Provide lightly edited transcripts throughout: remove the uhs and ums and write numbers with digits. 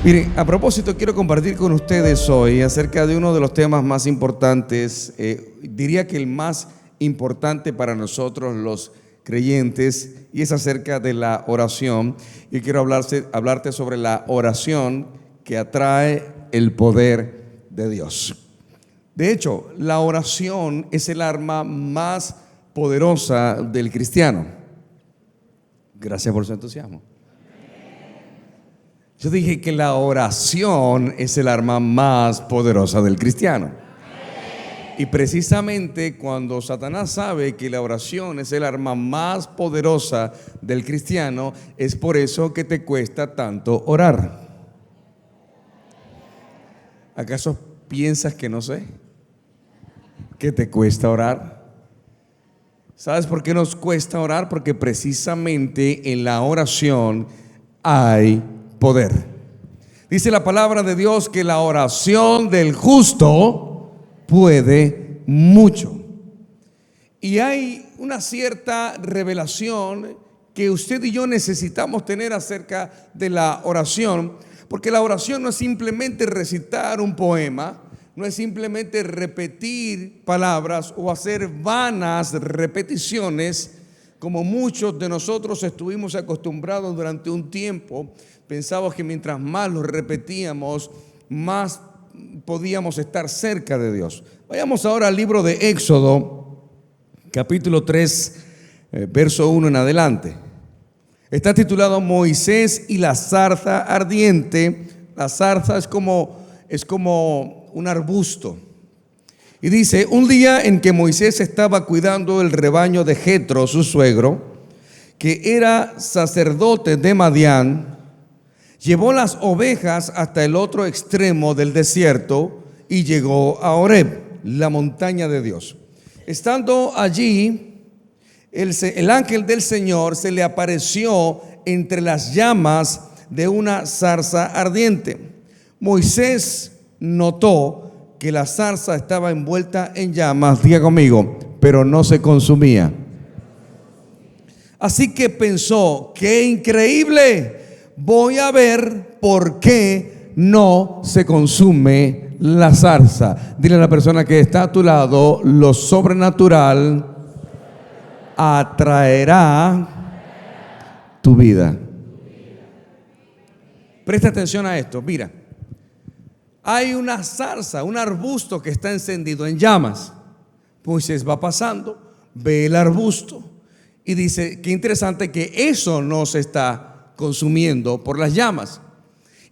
Miren, a propósito, quiero compartir con ustedes hoy acerca de uno de los temas más importantes, diría que el más importante para nosotros los creyentes, y es acerca de la oración. Yo quiero hablarte sobre la oración que atrae el poder de Dios. De hecho, la oración es el arma más poderosa del cristiano. Gracias por su entusiasmo. Yo dije que la oración es el arma más poderosa del cristiano. Y precisamente cuando Satanás sabe que la oración es el arma más poderosa del cristiano, es por eso que te cuesta tanto orar. ¿Acaso piensas que no sé? ¿Que te cuesta orar? ¿Sabes por qué nos cuesta orar? Porque precisamente en la oración hay poder. Dice la palabra de Dios que la oración del justo puede mucho. Y hay una cierta revelación que usted y yo necesitamos tener acerca de la oración, porque la oración no es simplemente recitar un poema, no es simplemente repetir palabras o hacer vanas repeticiones, como muchos de nosotros estuvimos acostumbrados durante un tiempo. Pensamos que mientras más lo repetíamos, más podíamos estar cerca de Dios. Vayamos ahora al libro de Éxodo, capítulo 3, verso 1 en adelante. Está titulado Moisés y la zarza ardiente. La zarza es como un arbusto. Y dice: un día en que Moisés estaba cuidando el rebaño de Jetro, su suegro, que era sacerdote de Madián, llevó las ovejas hasta el otro extremo del desierto y llegó a Horeb, la montaña de Dios. Estando allí, el ángel del Señor se le apareció entre las llamas de una zarza ardiente. Moisés notó que la zarza estaba envuelta en llamas, diga conmigo, pero no se consumía. Así que pensó: qué increíble, voy a ver por qué no se consume la zarza. Dile a la persona que está a tu lado: lo sobrenatural atraerá tu vida. Presta atención a esto, mira. Hay una zarza, un arbusto que está encendido en llamas. Moisés va pasando, ve el arbusto y dice: qué interesante que eso no se está consumiendo por las llamas.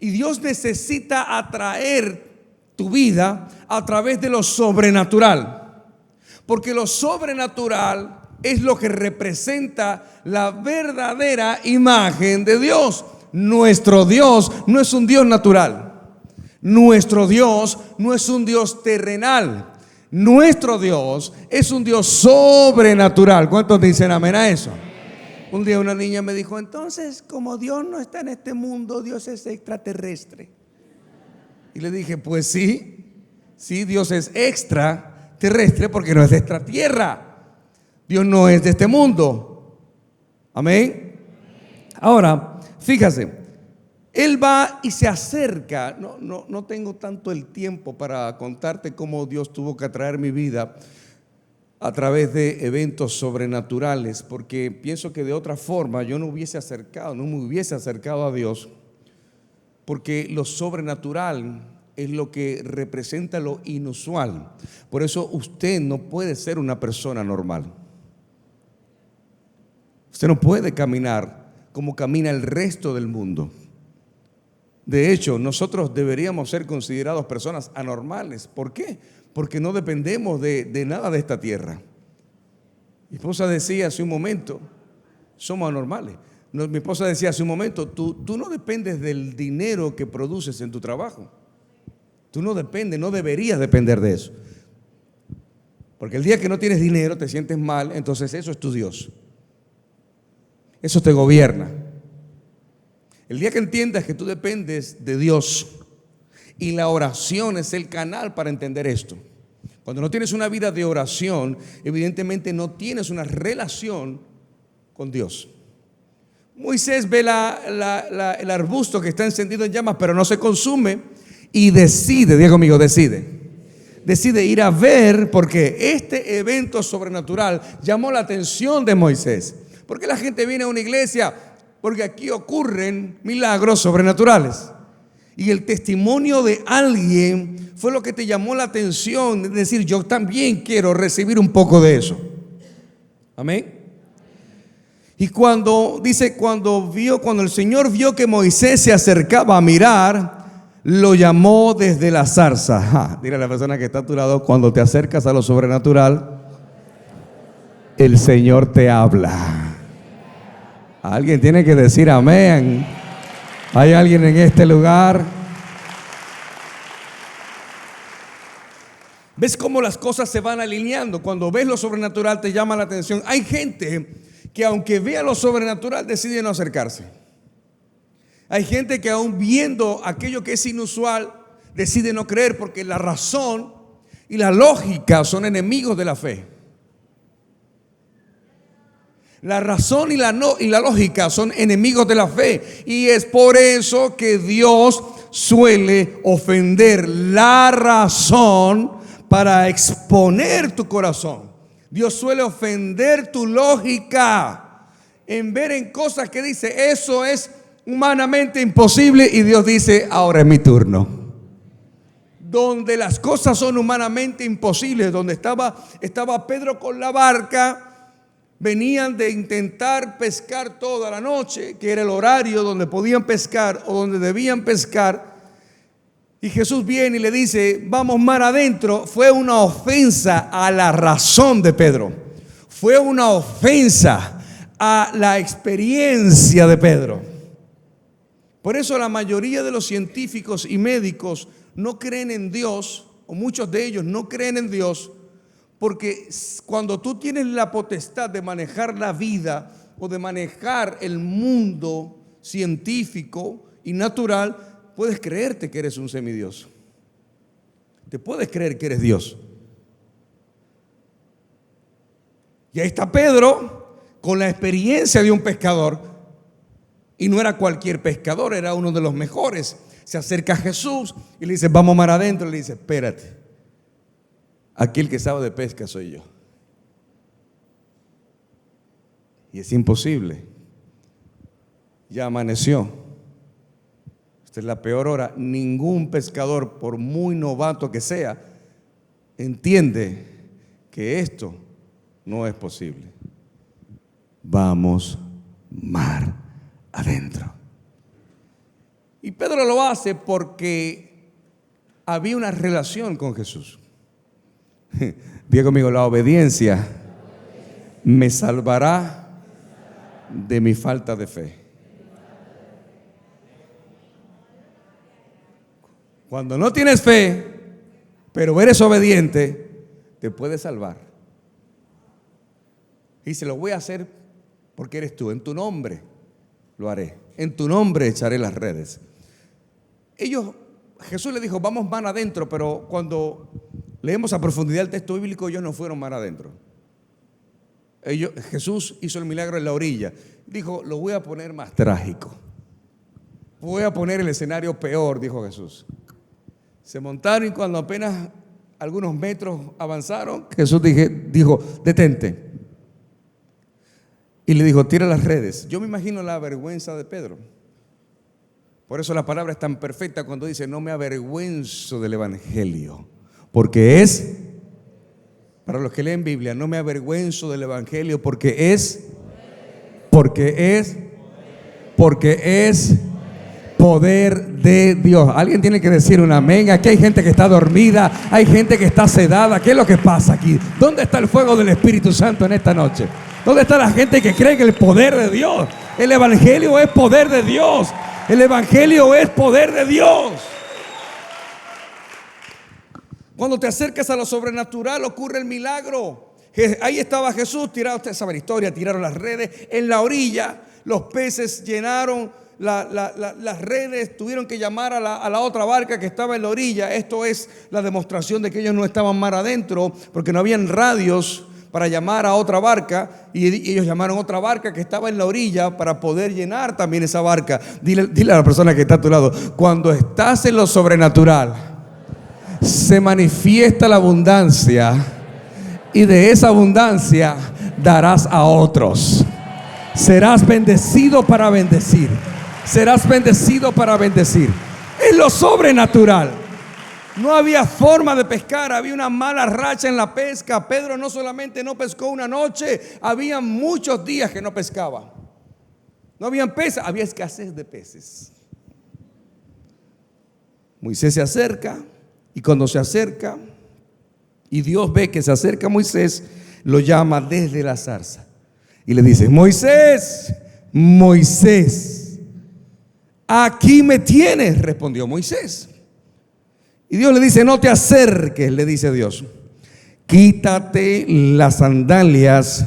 Y Dios necesita atraer tu vida a través de lo sobrenatural, porque lo sobrenatural es lo que representa la verdadera imagen de Dios. Nuestro Dios no es un Dios natural. Nuestro Dios no es un Dios terrenal. Nuestro Dios es un Dios sobrenatural. ¿Cuántos dicen amén a eso? Un día una niña me dijo: entonces, como Dios no está en este mundo, Dios es extraterrestre. Y le dije: pues sí, Dios es extraterrestre porque no es de esta tierra. Dios no es de este mundo. Amén. Ahora, fíjase. Él va y se acerca. No tengo tanto el tiempo para contarte cómo Dios tuvo que atraer mi vida a través de eventos sobrenaturales, porque pienso que de otra forma yo no me hubiese acercado a Dios, porque lo sobrenatural es lo que representa lo inusual. Por eso usted no puede ser una persona normal. Usted no puede caminar como camina el resto del mundo. De hecho, nosotros deberíamos ser considerados personas anormales. ¿Por qué? Porque no dependemos de nada de esta tierra. Mi esposa decía hace un momento: somos anormales. Mi esposa decía hace un momento: tú no dependes del dinero que produces en tu trabajo. Tú no deberías depender de eso. Porque el día que no tienes dinero te sientes mal, entonces eso es tu Dios. Eso te gobierna. El día que entiendas que tú dependes de Dios, y la oración es el canal para entender esto. Cuando no tienes una vida de oración, evidentemente no tienes una relación con Dios. Moisés ve el arbusto que está encendido en llamas, pero no se consume, y decide, diga conmigo, decide ir a ver, porque este evento sobrenatural llamó la atención de Moisés. ¿Por qué la gente viene a una iglesia? Porque aquí ocurren milagros sobrenaturales. Y el testimonio de alguien fue lo que te llamó la atención, de decir, yo también quiero recibir un poco de eso. Amén. Y cuando el Señor vio que Moisés se acercaba a mirar, lo llamó desde la zarza. Dile a la persona que está a tu lado, cuando te acercas a lo sobrenatural, el Señor te habla. Alguien tiene que decir amén. ¿Hay alguien en este lugar? ¿Ves cómo las cosas se van alineando? Cuando ves lo sobrenatural te llama la atención. Hay gente que aunque vea lo sobrenatural decide no acercarse. Hay gente que aún viendo aquello que es inusual decide no creer, porque la razón y la lógica son enemigos de la fe. La razón y la lógica son enemigos de la fe. Y es por eso que Dios suele ofender la razón para exponer tu corazón. Dios suele ofender tu lógica en ver en cosas que dice, eso es humanamente imposible, y Dios dice, ahora es mi turno. Donde las cosas son humanamente imposibles, donde estaba Pedro con la barca, venían de intentar pescar toda la noche, que era el horario donde podían pescar o donde debían pescar, y Jesús viene y le dice, vamos mar adentro. Fue una ofensa a la razón de Pedro, fue una ofensa a la experiencia de Pedro. Por eso la mayoría de los científicos y médicos no creen en Dios, o muchos de ellos no creen en Dios, porque cuando tú tienes la potestad de manejar la vida o de manejar el mundo científico y natural, puedes creerte que eres un semidios. Te puedes creer que eres Dios. Y ahí está Pedro con la experiencia de un pescador. Y no era cualquier pescador, era uno de los mejores. Se acerca a Jesús y le dice, vamos mar adentro. Le dice, espérate, aquí el que sabe de pesca soy yo. Y es imposible. Ya amaneció. Esta es la peor hora. Ningún pescador, por muy novato que sea, entiende que esto no es posible. Vamos mar adentro. Y Pedro lo hace porque había una relación con Jesús. Diga conmigo, la obediencia me salvará de mi falta de fe. Cuando no tienes fe, pero eres obediente, te puede salvar. Y se lo voy a hacer porque eres tú. En tu nombre lo haré. En tu nombre echaré las redes. Jesús le dijo, vamos mar adentro, pero cuando leemos a profundidad el texto bíblico, ellos no fueron mar adentro. Jesús hizo el milagro en la orilla. Dijo, lo voy a poner más trágico. Voy a poner el escenario peor, dijo Jesús. Se montaron y cuando apenas algunos metros avanzaron, Jesús dijo, detente. Y le dijo, tira las redes. Yo me imagino la vergüenza de Pedro. Por eso la palabra es tan perfecta cuando dice, no me avergüenzo del evangelio. Porque es, para los que leen Biblia, no me avergüenzo del evangelio porque es poder de Dios. Alguien tiene que decir un amén. Aquí hay gente que está dormida, hay gente que está sedada. ¿Qué es lo que pasa aquí? ¿Dónde está el fuego del Espíritu Santo en esta noche? ¿Dónde está la gente que cree en el poder de Dios? El evangelio es poder de Dios. El evangelio es poder de Dios. Cuando te acercas a lo sobrenatural ocurre el milagro. Ahí estaba Jesús, ustedes saben la historia, tiraron las redes en la orilla, los peces llenaron las redes, tuvieron que llamar a la otra barca que estaba en la orilla. Esto es la demostración de que ellos no estaban mar adentro, porque no habían radios para llamar a otra barca, y ellos llamaron a otra barca que estaba en la orilla para poder llenar también esa barca. Dile a la persona que está a tu lado: cuando estás en lo sobrenatural, se manifiesta la abundancia, y de esa abundancia darás a otros. Serás bendecido para bendecir. Serás bendecido para bendecir. Es lo sobrenatural. No había forma de pescar, había una mala racha en la pesca. Pedro no solamente no pescó una noche, había muchos días que no pescaba. No habían peces, había escasez de peces. Moisés se acerca, y cuando se acerca y Dios ve que se acerca a Moisés, lo llama desde la zarza y le dice: Moisés, Moisés, aquí me tienes, respondió Moisés. Y Dios le dice: no te acerques, le dice Dios, quítate las sandalias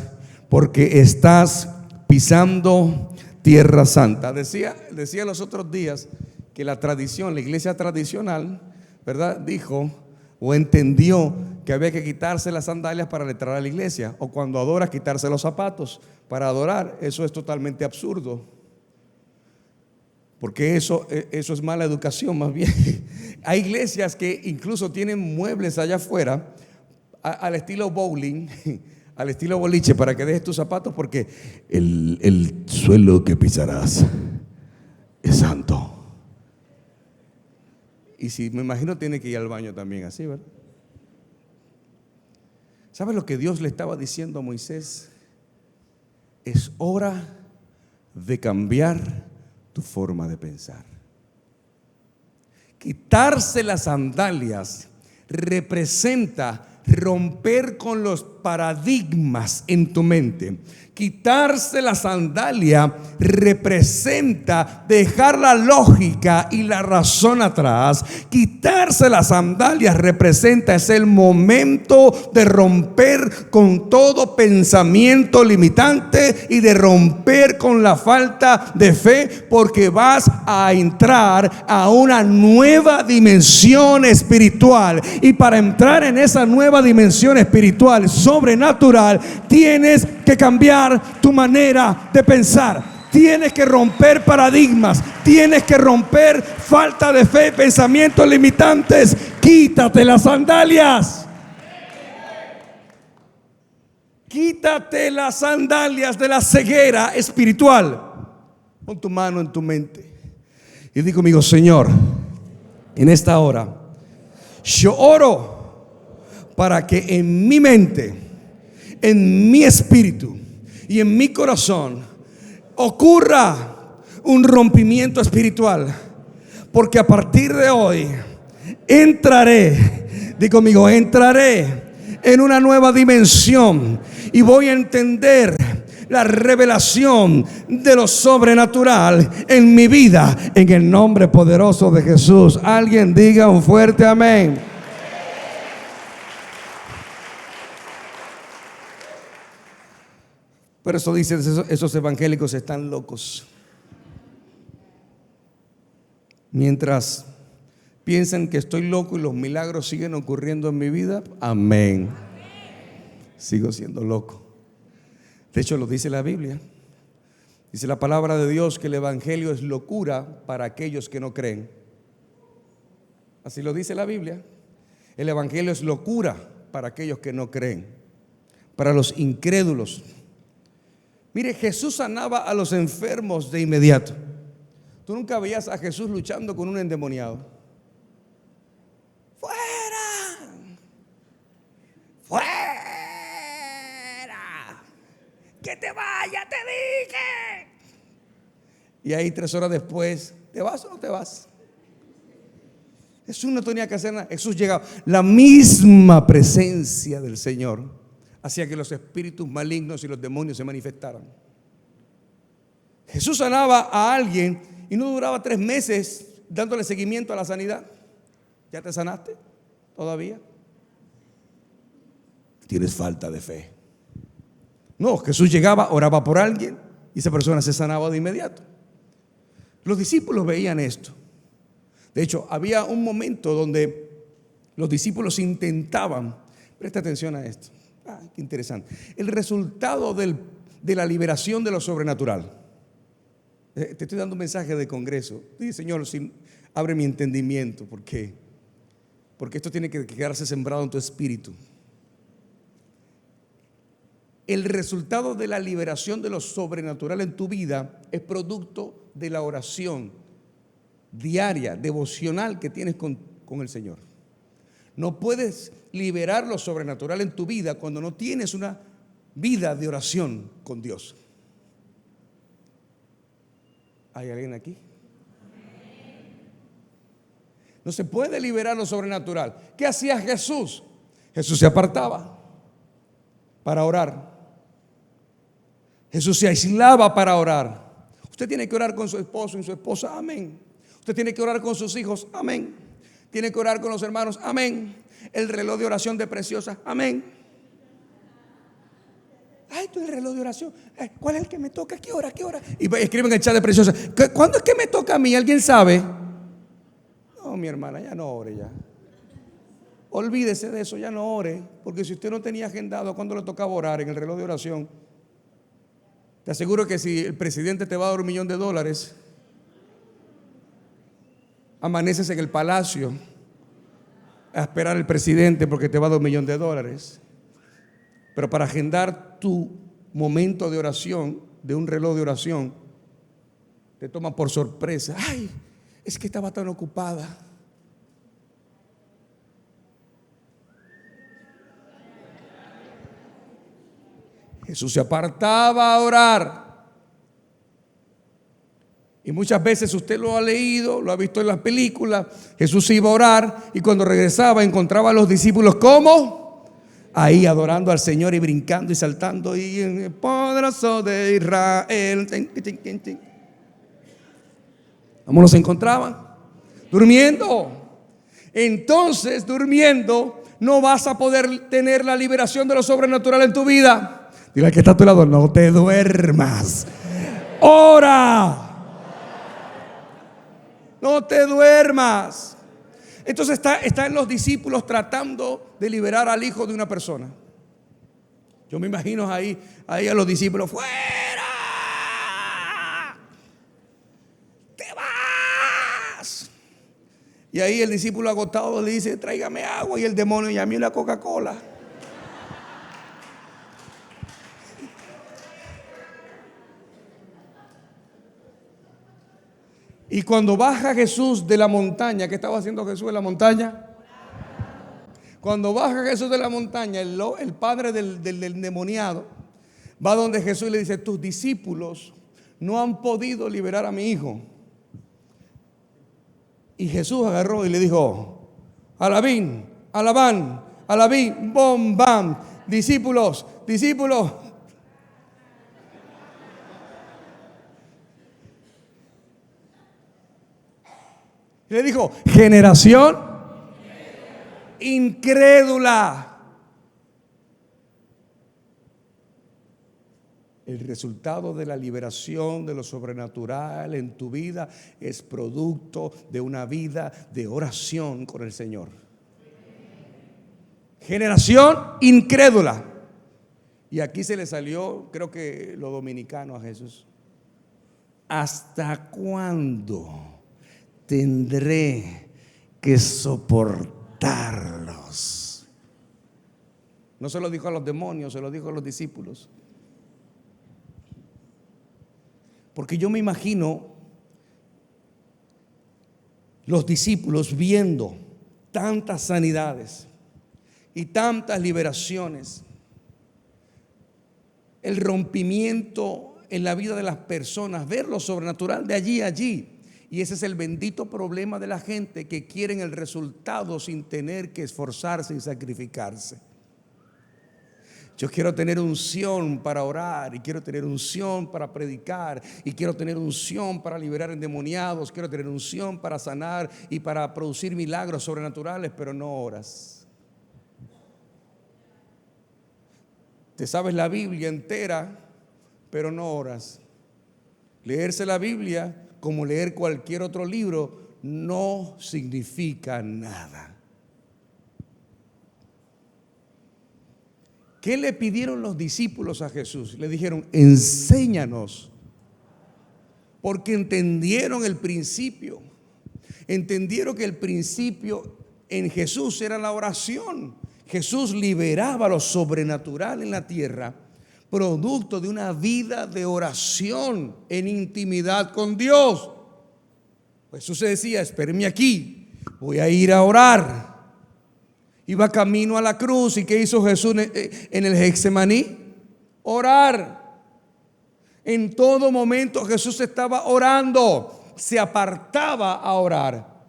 porque estás pisando tierra santa. Decía los otros días que la tradición, la iglesia tradicional, ¿verdad?, dijo o entendió que había que quitarse las sandalias para entrar a la iglesia, o cuando adoras quitarse los zapatos para adorar. Eso es totalmente absurdo, porque eso es mala educación más bien. Hay iglesias que incluso tienen muebles allá afuera al estilo bowling, al estilo boliche, para que dejes tus zapatos, porque el suelo que pisarás es santo. Y si me imagino tiene que ir al baño también así, ¿verdad? ¿Sabes lo que Dios le estaba diciendo a Moisés? Es hora de cambiar tu forma de pensar. Quitarse las sandalias representa romper con los paradigmas en tu mente. Quitarse la sandalia representa dejar la lógica y la razón atrás. Quitarse las sandalias representa, es el momento de romper con todo pensamiento limitante y de romper con la falta de fe, porque vas a entrar a una nueva dimensión espiritual. Y para entrar en esa nueva dimensión espiritual sobrenatural, tienes que cambiar tu manera de pensar. Tienes que romper paradigmas, tienes que romper falta de fe, pensamientos limitantes. Quítate las sandalias. Quítate las sandalias de la ceguera espiritual. Pon tu mano en tu mente y di conmigo: Señor, en esta hora yo oro para que en mi mente, en mi espíritu y en mi corazón ocurra un rompimiento espiritual, porque a partir de hoy entraré, di conmigo, entraré en una nueva dimensión y voy a entender la revelación de lo sobrenatural en mi vida, en el nombre poderoso de Jesús. Alguien diga un fuerte amén. Pero eso dicen, esos evangélicos están locos. Mientras piensan que estoy loco y los milagros siguen ocurriendo en mi vida, amén. Sigo siendo loco. De hecho, lo dice la Biblia. Dice la palabra de Dios que el evangelio es locura para aquellos que no creen. Así lo dice la Biblia. El evangelio es locura para aquellos que no creen, para los incrédulos. Mire, Jesús sanaba a los enfermos de inmediato. Tú nunca veías a Jesús luchando con un endemoniado. ¡Fuera! ¡Fuera! ¡Que te vaya, te dije! Y ahí 3 horas después, ¿te vas o no te vas? Jesús no tenía que hacer nada. Jesús llegaba. La misma presencia del Señor hacía que los espíritus malignos y los demonios se manifestaran. Jesús sanaba a alguien y no duraba 3 meses dándole seguimiento a la sanidad. ¿Ya te sanaste? ¿Todavía? Tienes falta de fe. No, Jesús llegaba, oraba por alguien y esa persona se sanaba de inmediato. Los discípulos veían esto. De hecho, había un momento donde los discípulos intentaban, presta atención a esto, Qué interesante. El resultado de la liberación de lo sobrenatural. Te estoy dando un mensaje de congreso. Dice, Señor, abre mi entendimiento. ¿Por qué? Porque esto tiene que quedarse sembrado en tu espíritu. El resultado de la liberación de lo sobrenatural en tu vida es producto de la oración diaria, devocional que tienes con el Señor. No puedes liberar lo sobrenatural en tu vida cuando no tienes una vida de oración con Dios. ¿Hay alguien aquí? No se puede liberar lo sobrenatural. ¿Qué hacía Jesús? Jesús se apartaba para orar. Jesús se aislaba para orar. Usted tiene que orar con su esposo y su esposa, amén. Usted tiene que orar con sus hijos, amén. Tiene que orar con los hermanos, amén. El reloj de oración de Preciosa, amén. Ay, tú el reloj de oración. ¿Cuál es el que me toca? ¿Qué hora? ¿Qué hora? Y escriben en el chat de Preciosa. ¿Cuándo es que me toca a mí? ¿Alguien sabe? No, mi hermana, ya no ore ya. Olvídese de eso, ya no ore. Porque si usted no tenía agendado cuándo le tocaba orar en el reloj de oración, te aseguro que si el presidente te va a dar $1.000.000, amaneces en el palacio a esperar al presidente porque te va a dar $1.000.000. Pero para agendar tu momento de oración, de un reloj de oración, te toma por sorpresa. Ay, es que estaba tan ocupada. Jesús se apartaba a orar. Y muchas veces usted lo ha leído, lo ha visto en las películas. Jesús iba a orar y cuando regresaba encontraba a los discípulos ¿cómo? Ahí adorando al Señor y brincando y saltando y en el poderoso de Israel. ¿Cómo los encontraban? Durmiendo. Entonces, durmiendo, no vas a poder tener la liberación de lo sobrenatural en tu vida. Dile al que está a tu lado, no te duermas. Ora. No te duermas. Entonces están los discípulos tratando de liberar al hijo de una persona. Yo me imagino ahí a los discípulos, ¡fuera! ¡Te vas! Y ahí el discípulo agotado le dice, tráigame agua. Y el demonio, y a mí una Coca-Cola. Y cuando baja Jesús de la montaña, ¿qué estaba haciendo Jesús en la montaña? Cuando baja Jesús de la montaña, el padre del endemoniado va donde Jesús y le dice, tus discípulos no han podido liberar a mi hijo. Y Jesús agarró y le dijo, alabín, alabán, alabín, bom, bam, discípulos, discípulos. Y le dijo, generación incrédula. El resultado de la liberación de lo sobrenatural en tu vida es producto de una vida de oración con el Señor. Generación incrédula. Y aquí se le salió, creo que lo dominicano a Jesús. ¿Hasta cuándo tendré que soportarlos? No se lo dijo a los demonios, se lo dijo a los discípulos. Porque yo me imagino los discípulos viendo tantas sanidades y tantas liberaciones, el rompimiento en la vida de las personas, ver lo sobrenatural de allí a allí. Y ese es el bendito problema de la gente que quieren el resultado sin tener que esforzarse y sacrificarse. Yo quiero tener unción para orar y quiero tener unción para predicar y quiero tener unción para liberar endemoniados, quiero tener unción para sanar y para producir milagros sobrenaturales, pero no oras. Te sabes la Biblia entera, pero no oras. Leerse la Biblia como leer cualquier otro libro no significa nada. ¿Qué le pidieron los discípulos a Jesús? Le dijeron, enséñanos. Porque entendieron el principio. Entendieron que el principio en Jesús era la oración. Jesús liberaba lo sobrenatural en la tierra, producto de una vida de oración en intimidad con Dios. Jesús se decía, espérenme aquí, voy a ir a orar. Iba camino a la cruz. ¿Y qué hizo Jesús en el Getsemaní? Orar. En todo momento Jesús estaba orando. Se apartaba a orar.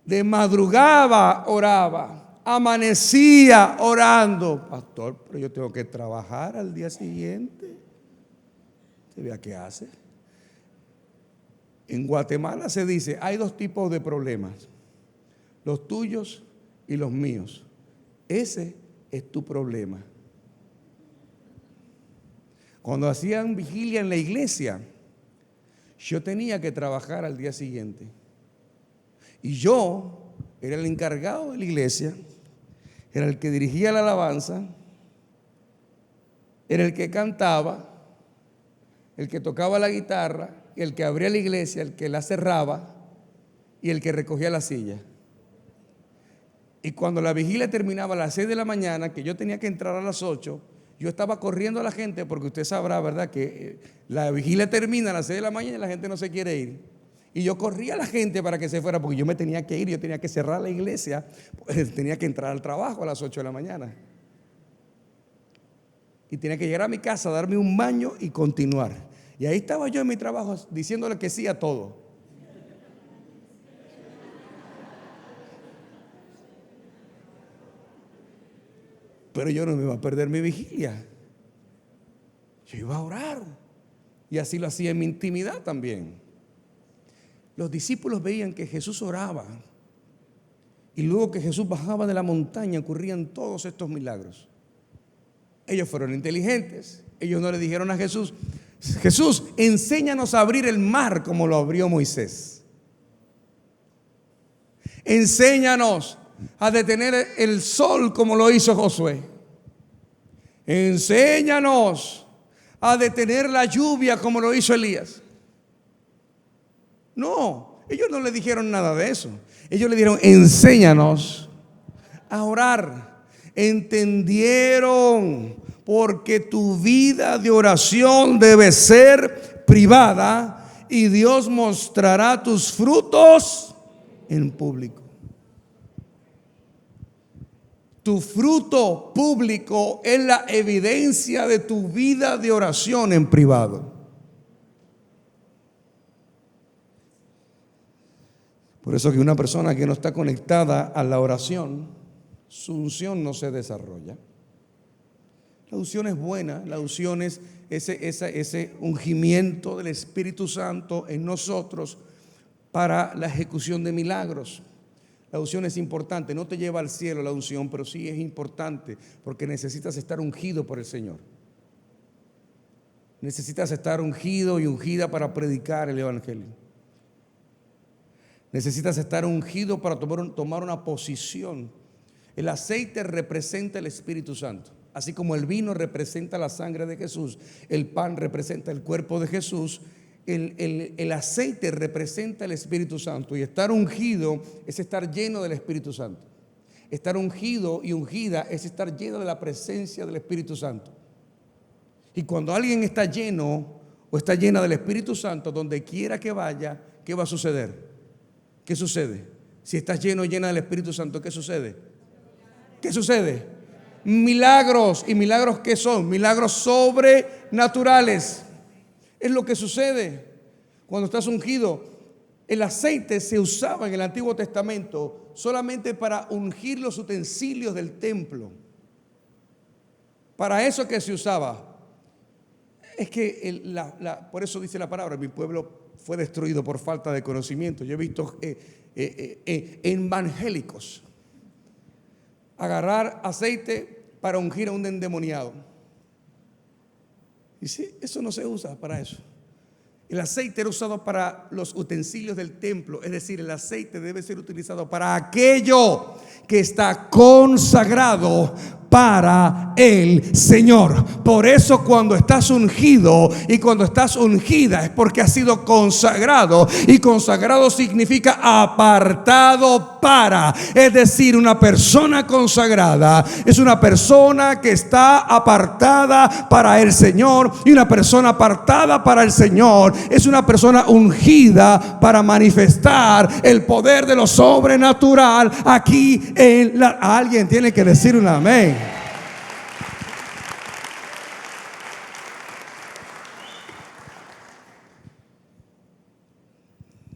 De madrugada oraba. Amanecía orando. Pastor, pero yo tengo que trabajar al día siguiente. ¿Usted vea qué hace? En Guatemala se dice, hay dos tipos de problemas. Los tuyos y los míos. Ese es tu problema. Cuando hacían vigilia en la iglesia, yo tenía que trabajar al día siguiente. Y yo era el encargado de la iglesia, era el que dirigía la alabanza, era el que cantaba, el que tocaba la guitarra, el que abría la iglesia, el que la cerraba y el que recogía la silla. Y cuando la vigilia terminaba a las 6 de la mañana, que yo tenía que entrar a las 8, yo estaba corriendo a la gente, porque usted sabrá, ¿verdad?, que la vigilia termina a las 6 de la mañana y la gente no se quiere ir. Y yo corría a la gente para que se fuera, porque yo me tenía que ir, yo tenía que cerrar la iglesia, pues, tenía que entrar al trabajo a las 8 de la mañana. Y tenía que llegar a mi casa, darme un baño y continuar. Y ahí estaba yo en mi trabajo diciéndole que sí a todo. Pero yo no me iba a perder mi vigilia. Yo iba a orar. Y así lo hacía en mi intimidad también. Los discípulos veían que Jesús oraba. Y luego que Jesús bajaba de la montaña ocurrían todos estos milagros. Ellos fueron inteligentes. Ellos no le dijeron a Jesús, Jesús, enséñanos a abrir el mar como lo abrió Moisés. Enséñanos a detener el sol como lo hizo Josué. Enséñanos a detener la lluvia como lo hizo Elías. No, ellos no le dijeron nada de eso. Ellos le dijeron, enséñanos a orar. Entendieron, porque tu vida de oración debe ser privada y Dios mostrará tus frutos en público. Tu fruto público es la evidencia de tu vida de oración en privado. Por eso que una persona que no está conectada a la oración, su unción no se desarrolla. La unción es buena, la unción es ese ungimiento del Espíritu Santo en nosotros para la ejecución de milagros. La unción es importante, no te lleva al cielo la unción, pero sí es importante porque necesitas estar ungido por el Señor. Necesitas estar ungido y ungida para predicar el Evangelio. Necesitas estar ungido para tomar una posición. El aceite representa el Espíritu Santo. Así como el vino representa la sangre de Jesús, el pan representa el cuerpo de Jesús, el aceite representa el Espíritu Santo. Y estar ungido es estar lleno del Espíritu Santo. Estar ungido y ungida es estar lleno de la presencia del Espíritu Santo. Y cuando alguien está lleno o está llena del Espíritu Santo, donde quiera que vaya, ¿qué va a suceder? ¿Qué sucede? Si estás lleno o llena del Espíritu Santo, ¿qué sucede? ¿Qué sucede? Milagros. ¿Y milagros qué son? Milagros sobrenaturales. Es lo que sucede cuando estás ungido. El aceite se usaba en el Antiguo Testamento solamente para ungir los utensilios del templo. Para eso que se usaba. Es que por eso dice la palabra, mi pueblo fue destruido por falta de conocimiento. Yo he visto evangélicos agarrar aceite para ungir a un endemoniado. Y sí, eso no se usa para eso. El aceite era usado para los utensilios del templo, es decir, el aceite debe ser utilizado para aquello que está consagrado para el Señor. Por eso cuando estás ungido y cuando estás ungida es porque has sido consagrado, y consagrado significa apartado para. Es decir, una persona consagrada es una persona que está apartada para el Señor, y una persona apartada para el Señor es una persona ungida para manifestar el poder de lo sobrenatural aquí en la... Alguien tiene que decir un amén.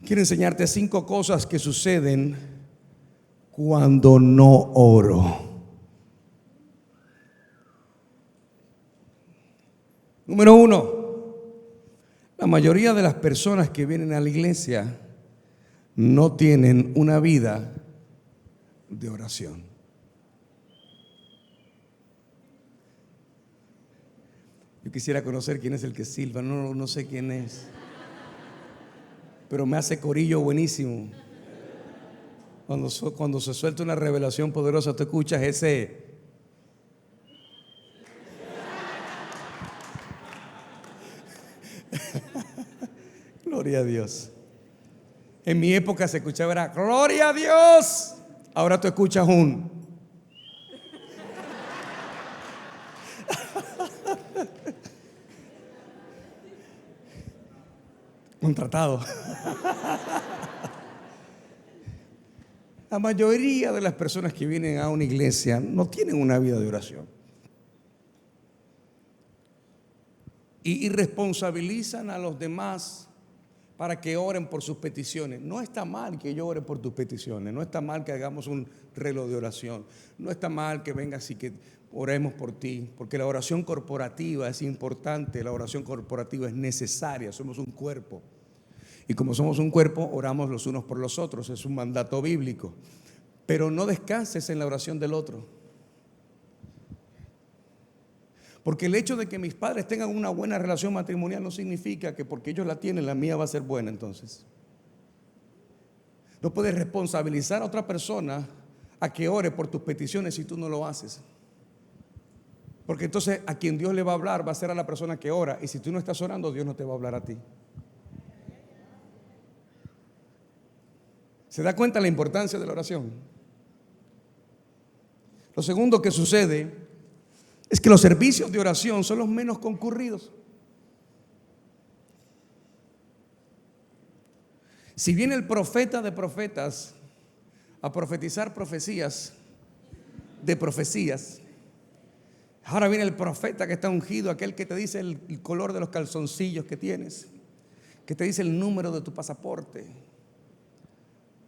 Quiero enseñarte 5 cosas que suceden cuando no oro. Número 1, la mayoría de las personas que vienen a la iglesia no tienen una vida de oración. Yo quisiera conocer quién es el que silba, no sé quién es, pero me hace corillo buenísimo. Cuando se suelta una revelación poderosa, tú escuchas ese... Gloria a Dios. En mi época se escuchaba era gloria a Dios. Ahora tú escuchas un... contratado. La mayoría de las personas que vienen a una iglesia no tienen una vida de oración. Y responsabilizan a los demás para que oren por sus peticiones. No está mal que yo ore por tus peticiones, no está mal que hagamos un reloj de oración, no está mal que vengas y que oremos por ti, porque la oración corporativa es importante, la oración corporativa es necesaria, somos un cuerpo. Y como somos un cuerpo, oramos los unos por los otros, es un mandato bíblico. Pero no descanses en la oración del otro. Porque el hecho de que mis padres tengan una buena relación matrimonial no significa que porque ellos la tienen, la mía va a ser buena entonces. No puedes responsabilizar a otra persona a que ore por tus peticiones si tú no lo haces. Porque entonces a quien Dios le va a hablar va a ser a la persona que ora. Y si tú no estás orando, Dios no te va a hablar a ti. ¿Se da cuenta la importancia de la oración? Lo segundo que sucede es que los servicios de oración son los menos concurridos. Si viene el profeta de profetas a profetizar profecías de profecías, ahora viene el profeta que está ungido, aquel que te dice el color de los calzoncillos que tienes, que te dice el número de tu pasaporte.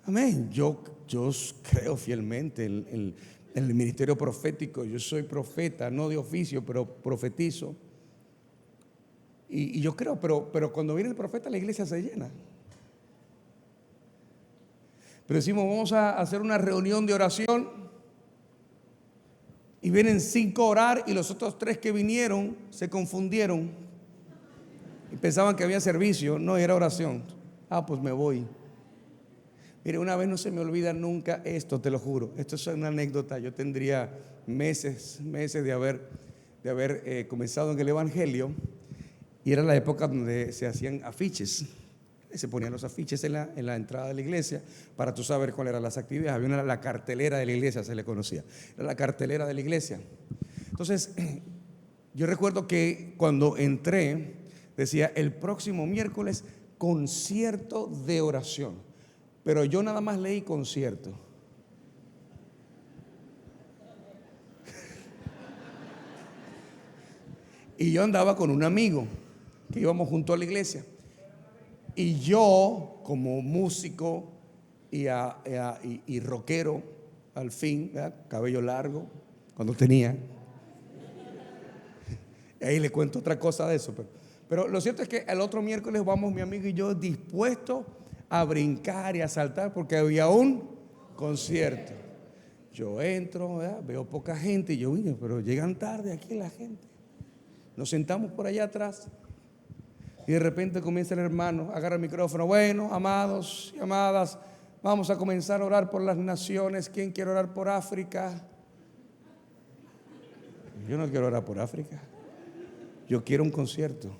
Amén. Yo creo fielmente en el ministerio profético. Yo soy profeta, no de oficio, pero profetizo. Y yo creo, pero cuando viene el profeta, la iglesia se llena. Pero decimos, vamos a hacer una reunión de oración, y vienen 5 a orar, y los otros 3 que vinieron se confundieron y pensaban que había servicio. No, era oración. Pues me voy. Mire, una vez no se me olvida nunca esto, te lo juro. Esto es una anécdota. Yo tendría meses de haber comenzado en el Evangelio, y era la época donde se hacían afiches. Se ponían los afiches en la entrada de la iglesia para tú saber cuáles eran las actividades. Había la cartelera de la iglesia, se le conocía. Era la cartelera de la iglesia. Entonces, yo recuerdo que cuando entré, decía el próximo miércoles, concierto de oración. Pero yo nada más leí concierto. Y yo andaba con un amigo que íbamos junto a la iglesia. Y yo, como músico y rockero, al fin, ¿verdad? Cabello largo, cuando tenía. Y ahí le cuento otra cosa de eso. Pero lo cierto es que el otro miércoles vamos mi amigo y yo dispuestos a brincar y a saltar porque había un concierto. Yo entro, ¿verdad? Veo poca gente y yo, pero llegan tarde aquí la gente. Nos sentamos por allá atrás y de repente comienza el hermano, agarra el micrófono. Bueno, amados y amadas, vamos a comenzar a orar por las naciones. ¿Quién quiere orar por África? Yo no quiero orar por África. Yo quiero un concierto.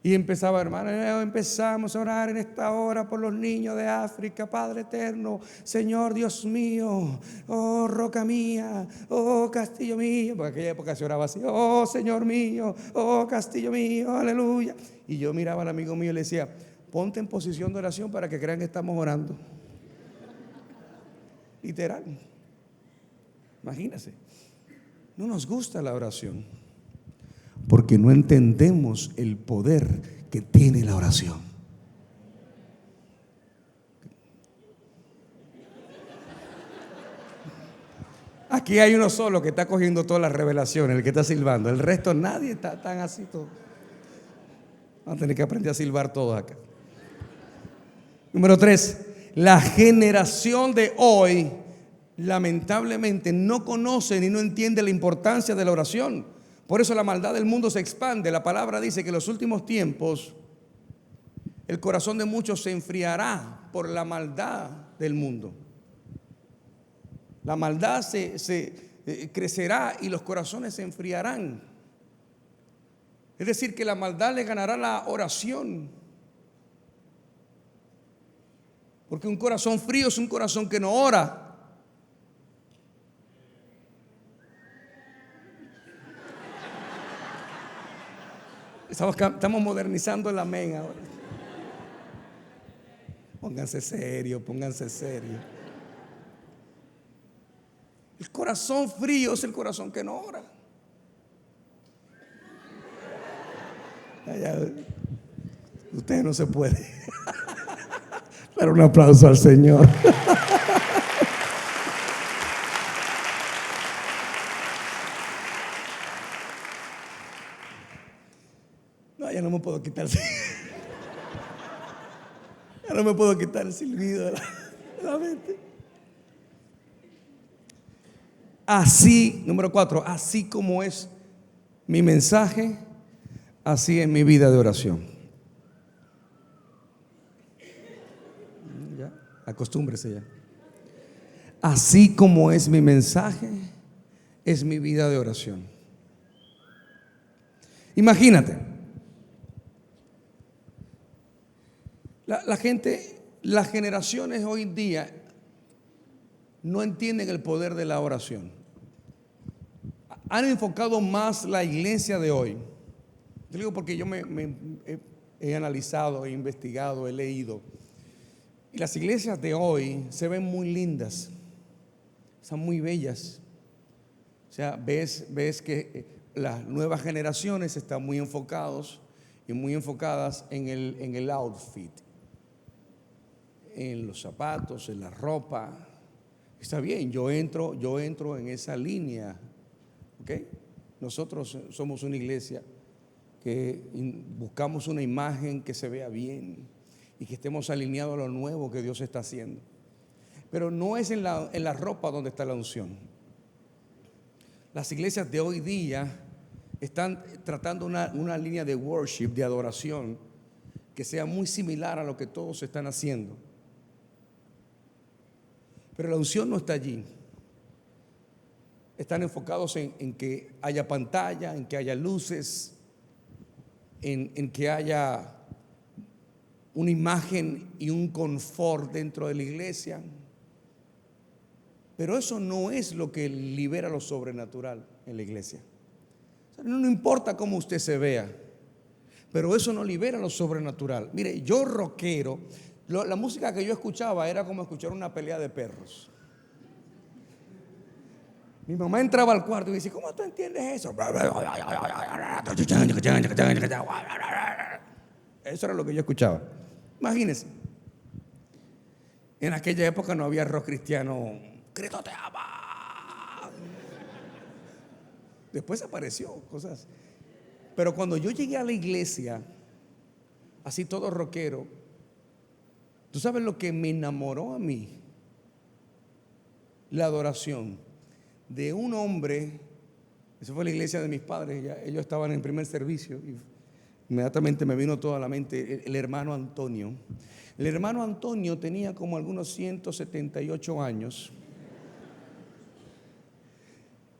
Y empezaba, hermano, empezamos a orar en esta hora por los niños de África. Padre eterno, Señor Dios mío, oh roca mía, oh castillo mío. Porque en aquella época se oraba así: oh Señor mío, oh castillo mío, aleluya. Y yo miraba al amigo mío y le decía: ponte en posición de oración para que crean que estamos orando. Literal. Imagínense. No nos gusta la oración porque no entendemos el poder que tiene la oración. Aquí hay uno solo que está cogiendo todas las revelaciones, el que está silbando. El resto nadie está tan así todo. Vamos a tener que aprender a silbar todos acá. Número 3, la generación de hoy lamentablemente no conoce ni no entiende la importancia de la oración. Por eso la maldad del mundo se expande. La palabra dice que en los últimos tiempos el corazón de muchos se enfriará por la maldad del mundo. La maldad se crecerá y los corazones se enfriarán. Es decir, que la maldad le ganará la oración. Porque un corazón frío es un corazón que no ora. Estamos modernizando el amén ahora. Pónganse serio, pónganse serio. El corazón frío es el corazón que no ora. Usted no se puede. Dar un aplauso al Señor. No, ya no me puedo quitar. Ya no me puedo quitar el silbido de la mente. Así, número 4, así como es mi mensaje, así es mi vida de oración. Ya, acostúmbrese ya. Así como es mi mensaje, es mi vida de oración. Imagínate, la gente, las generaciones hoy en día no entienden el poder de la oración. Han enfocado más la iglesia de hoy. Yo digo porque yo he analizado, he investigado, he leído. Y las iglesias de hoy se ven muy lindas, son muy bellas. O sea, ves que las nuevas generaciones están muy enfocados y muy enfocadas en el outfit, en los zapatos, en la ropa. Está bien, yo entro en esa línea. ¿Okay? Nosotros somos una iglesia que buscamos una imagen que se vea bien y que estemos alineados a lo nuevo que Dios está haciendo. Pero no es en la ropa donde está la unción. Las iglesias de hoy día están tratando una línea de worship, de adoración, que sea muy similar a lo que todos están haciendo. Pero la unción no está allí. Están enfocados en que haya pantalla, en que haya luces, en que haya una imagen y un confort dentro de la iglesia. Pero eso no es lo que libera lo sobrenatural en la iglesia. O sea, no importa cómo usted se vea, pero eso no libera lo sobrenatural. Mire, yo rockero, la música que yo escuchaba era como escuchar una pelea de perros. Mi mamá entraba al cuarto y me decía: ¿cómo tú entiendes eso? Eso era lo que yo escuchaba. Imagínense. En aquella época no había rock cristiano. Cristo te ama. Después apareció cosas. Pero cuando yo llegué a la iglesia, así todo rockero, ¿tú sabes lo que me enamoró a mí? La adoración de un hombre. Esa fue la iglesia de mis padres. Ellos estaban en el primer servicio y inmediatamente me vino toda la mente el hermano Antonio. El hermano Antonio tenía como algunos 178 años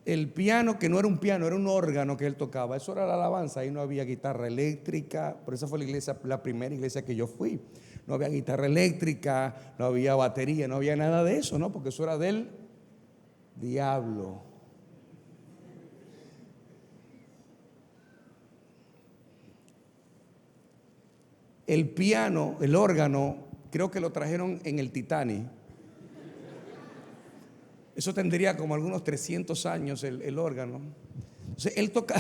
el piano, que no era un piano, era un órgano que él tocaba. Eso era la alabanza. Ahí no había guitarra eléctrica. Por eso fue la iglesia, la primera iglesia que yo fui. No había guitarra eléctrica, no había batería, no había nada de eso, ¿no? Porque eso era del diablo. El piano, el órgano, creo que lo trajeron en el Titanic. Eso tendría como algunos 300 años el órgano. Entonces él toca,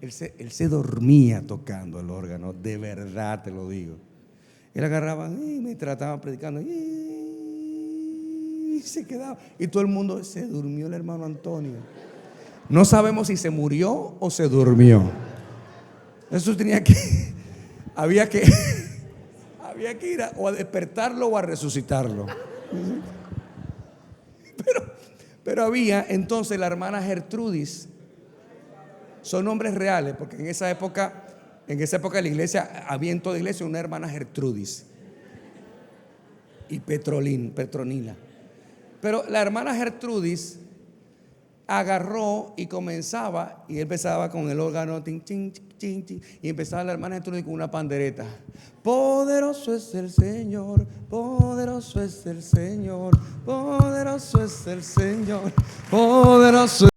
él se dormía tocando el órgano, de verdad te lo digo. Él agarraba y me trataba predicando y se quedaba. Y todo el mundo, se durmió el hermano Antonio. No sabemos si se murió o se durmió. Eso tenía que, había que ir o a despertarlo o a resucitarlo. Pero había entonces la hermana Gertrudis. Son nombres reales, porque en esa época de la iglesia había en toda iglesia una hermana Gertrudis y Petronila. Pero la hermana Gertrudis agarró y comenzaba, y empezaba con el órgano, y empezaba la hermana Gertrudis con una pandereta. Poderoso es el Señor, poderoso es el Señor, poderoso es el Señor, poderoso.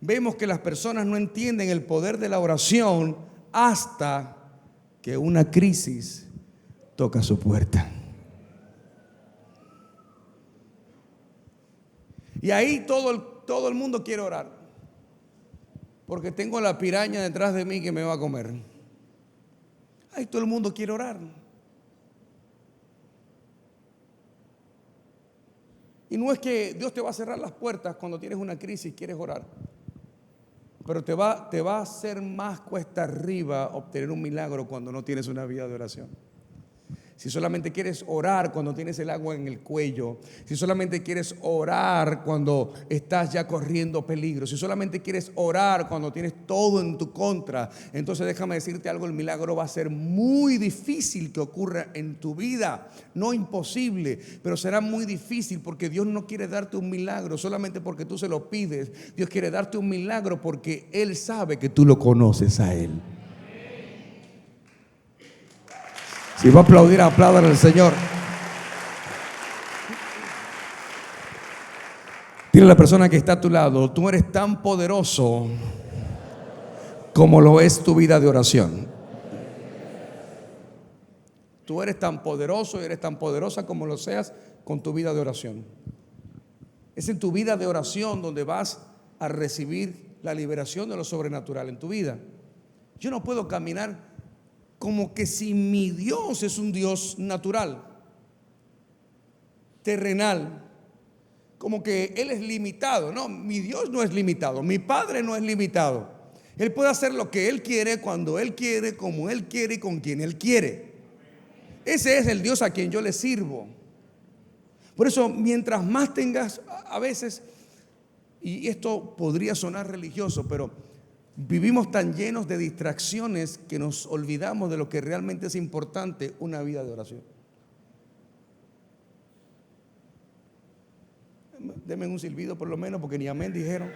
Vemos que las personas no entienden el poder de la oración hasta que una crisis toca su puerta. Y ahí todo el mundo quiere orar, porque tengo la piraña detrás de mí que me va a comer. Ahí todo el mundo quiere orar. Y no es que Dios te va a cerrar las puertas cuando tienes una crisis y quieres orar, pero te va a hacer más cuesta arriba obtener un milagro cuando no tienes una vida de oración. Si solamente quieres orar cuando tienes el agua en el cuello, si solamente quieres orar cuando estás ya corriendo peligro, si solamente quieres orar cuando tienes todo en tu contra, entonces déjame decirte algo, el milagro va a ser muy difícil que ocurra en tu vida. No imposible, pero será muy difícil, porque Dios no quiere darte un milagro solamente porque tú se lo pides. Dios quiere darte un milagro porque Él sabe que tú lo conoces a Él. Si va a aplaudir, aplaudan al Señor. Dile a la persona que está a tu lado: tú eres tan poderoso como lo es tu vida de oración. Tú eres tan poderoso y eres tan poderosa como lo seas con tu vida de oración. Es en tu vida de oración donde vas a recibir la liberación de lo sobrenatural en tu vida. Yo no puedo caminar como que si mi Dios es un Dios natural, terrenal, como que Él es limitado. No, mi Dios no es limitado, mi Padre no es limitado. Él puede hacer lo que Él quiere, cuando Él quiere, como Él quiere y con quien Él quiere. Ese es el Dios a quien yo le sirvo. Por eso, mientras más tengas, a veces, y esto podría sonar religioso, pero vivimos tan llenos de distracciones que nos olvidamos de lo que realmente es importante: una vida de oración. Denme un silbido por lo menos, porque ni amén dijeron.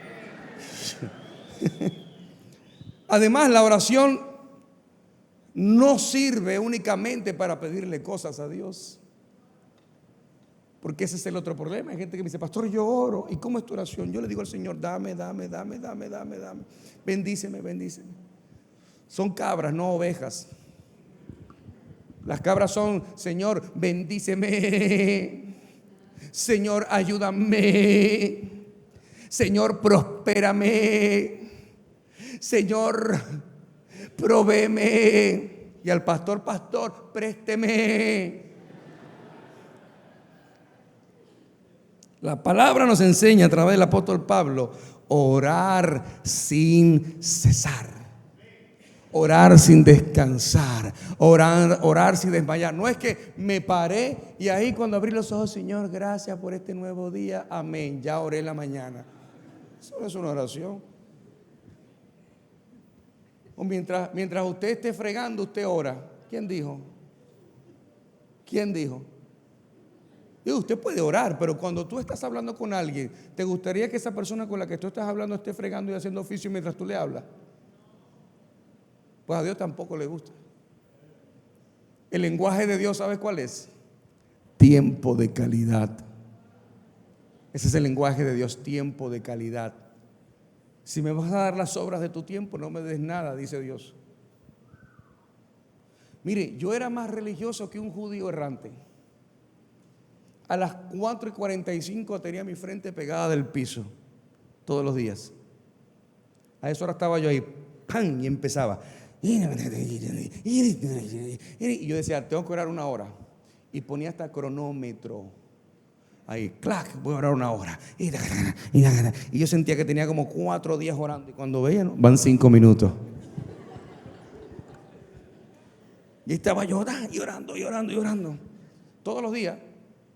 Además, la oración no sirve únicamente para pedirle cosas a Dios, porque ese es el otro problema. Hay gente que me dice: pastor, yo oro. ¿Y cómo es tu oración? Yo le digo al Señor: dame. Bendíceme. Son cabras, no ovejas. Las cabras son: Señor, bendíceme. Señor, ayúdame. Señor, prospérame. Señor, provéeme. Y al pastor, présteme. La palabra nos enseña a través del apóstol Pablo: orar sin cesar, orar sin descansar, orar sin desmayar. No es que me paré y ahí cuando abrí los ojos: Señor, gracias por este nuevo día, amén, ya oré en la mañana. Eso no es una oración. O mientras usted esté fregando, usted ora. ¿Quién dijo? Digo, usted puede orar, pero cuando tú estás hablando con alguien, ¿te gustaría que esa persona con la que tú estás hablando esté fregando y haciendo oficio mientras tú le hablas? Pues a Dios tampoco le gusta. El lenguaje de Dios, ¿sabes cuál es? Tiempo de calidad. Ese es el lenguaje de Dios: tiempo de calidad. Si me vas a dar las obras de tu tiempo, no me des nada, dice Dios. Mire, yo era más religioso que un judío errante. A las 4:45 tenía mi frente pegada del piso todos los días. A esa hora estaba yo ahí, ¡pam!, y empezaba. Y yo decía: tengo que orar 1 hora. Y ponía hasta cronómetro. Ahí, clac, voy a orar 1 hora. Y yo sentía que tenía como 4 días orando. Y cuando veía, ¿no?, van 5 minutos. Y estaba yo llorando. Todos los días.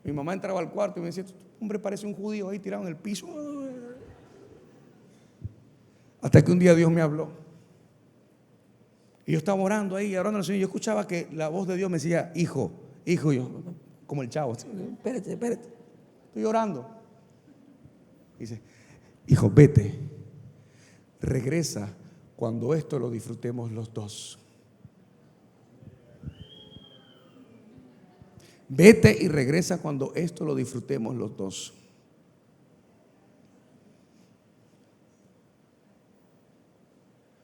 Mi mamá entraba al cuarto y me decía: hombre, parece un judío ahí tirado en el piso. Hasta que un día Dios me habló. Y yo estaba orando ahí, orando al Señor. Y yo escuchaba que la voz de Dios me decía: hijo. Yo, como el chavo: espérate. Estoy orando. Dice: hijo, vete. Regresa cuando esto lo disfrutemos los dos. Vete y regresa cuando esto lo disfrutemos los dos.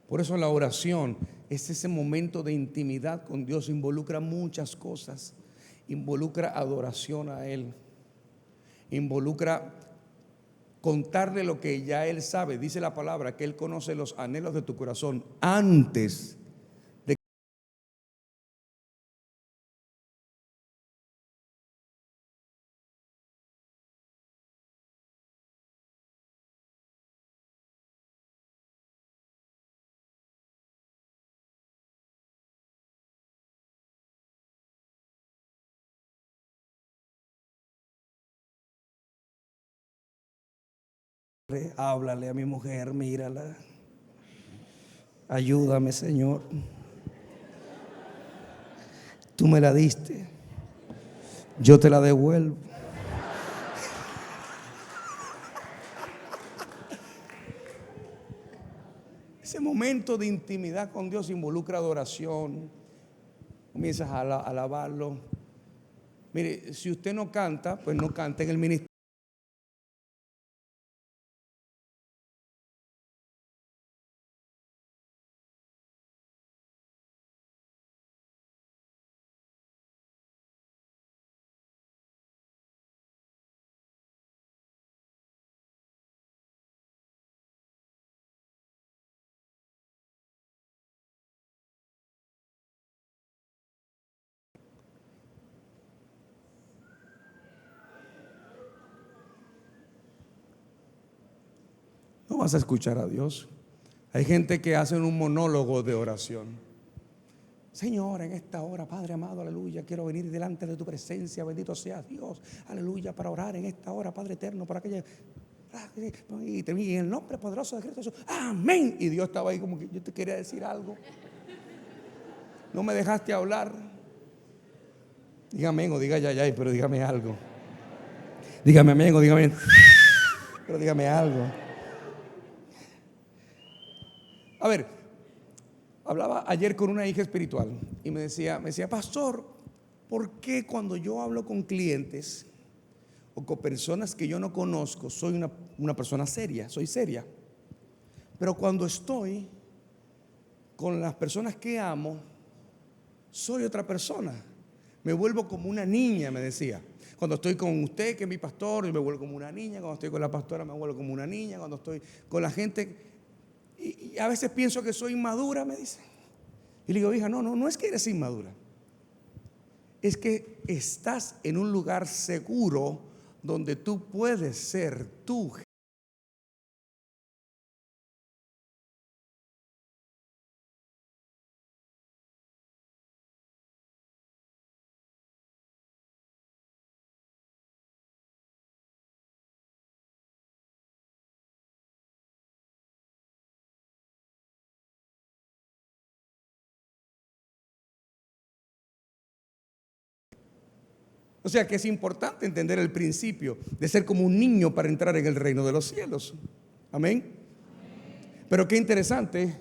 Por eso la oración es ese momento de intimidad con Dios. Involucra muchas cosas. Involucra adoración a Él. Involucra contarle lo que ya Él sabe. Dice la palabra que Él conoce los anhelos de tu corazón antes de háblale a mi mujer, mírala. Ayúdame, Señor. Tú me la diste, yo te la devuelvo. Ese momento de intimidad con Dios involucra adoración, comienzas a alabarlo. Mire, si usted no canta, pues no canta en el ministerio. No vas a escuchar a Dios. Hay gente que hace un monólogo de oración. Señor, en esta hora, Padre amado, aleluya, quiero venir delante de tu presencia, bendito sea Dios, aleluya, para orar en esta hora, Padre eterno, para aquella, y en el nombre poderoso de Cristo Jesús, amén. Y Dios estaba ahí como que yo te quería decir algo, no me dejaste hablar. Diga amén o diga ya, pero dígame algo. Dígame amén o dígame, pero dígame algo. A ver, hablaba ayer con una hija espiritual y me decía, pastor, ¿por qué cuando yo hablo con clientes o con personas que yo no conozco, soy una persona seria, soy seria? Pero cuando estoy con las personas que amo, soy otra persona. Me vuelvo como una niña, me decía. Cuando estoy con usted, que es mi pastor, yo me vuelvo como una niña. Cuando estoy con la pastora, me vuelvo como una niña. Cuando estoy con la gente, y a veces pienso que soy inmadura, me dice. Y le digo, hija, no es que eres inmadura. Es que estás en un lugar seguro donde tú puedes ser tú. O sea que es importante entender el principio de ser como un niño para entrar en el reino de los cielos. Amén. Pero qué interesante,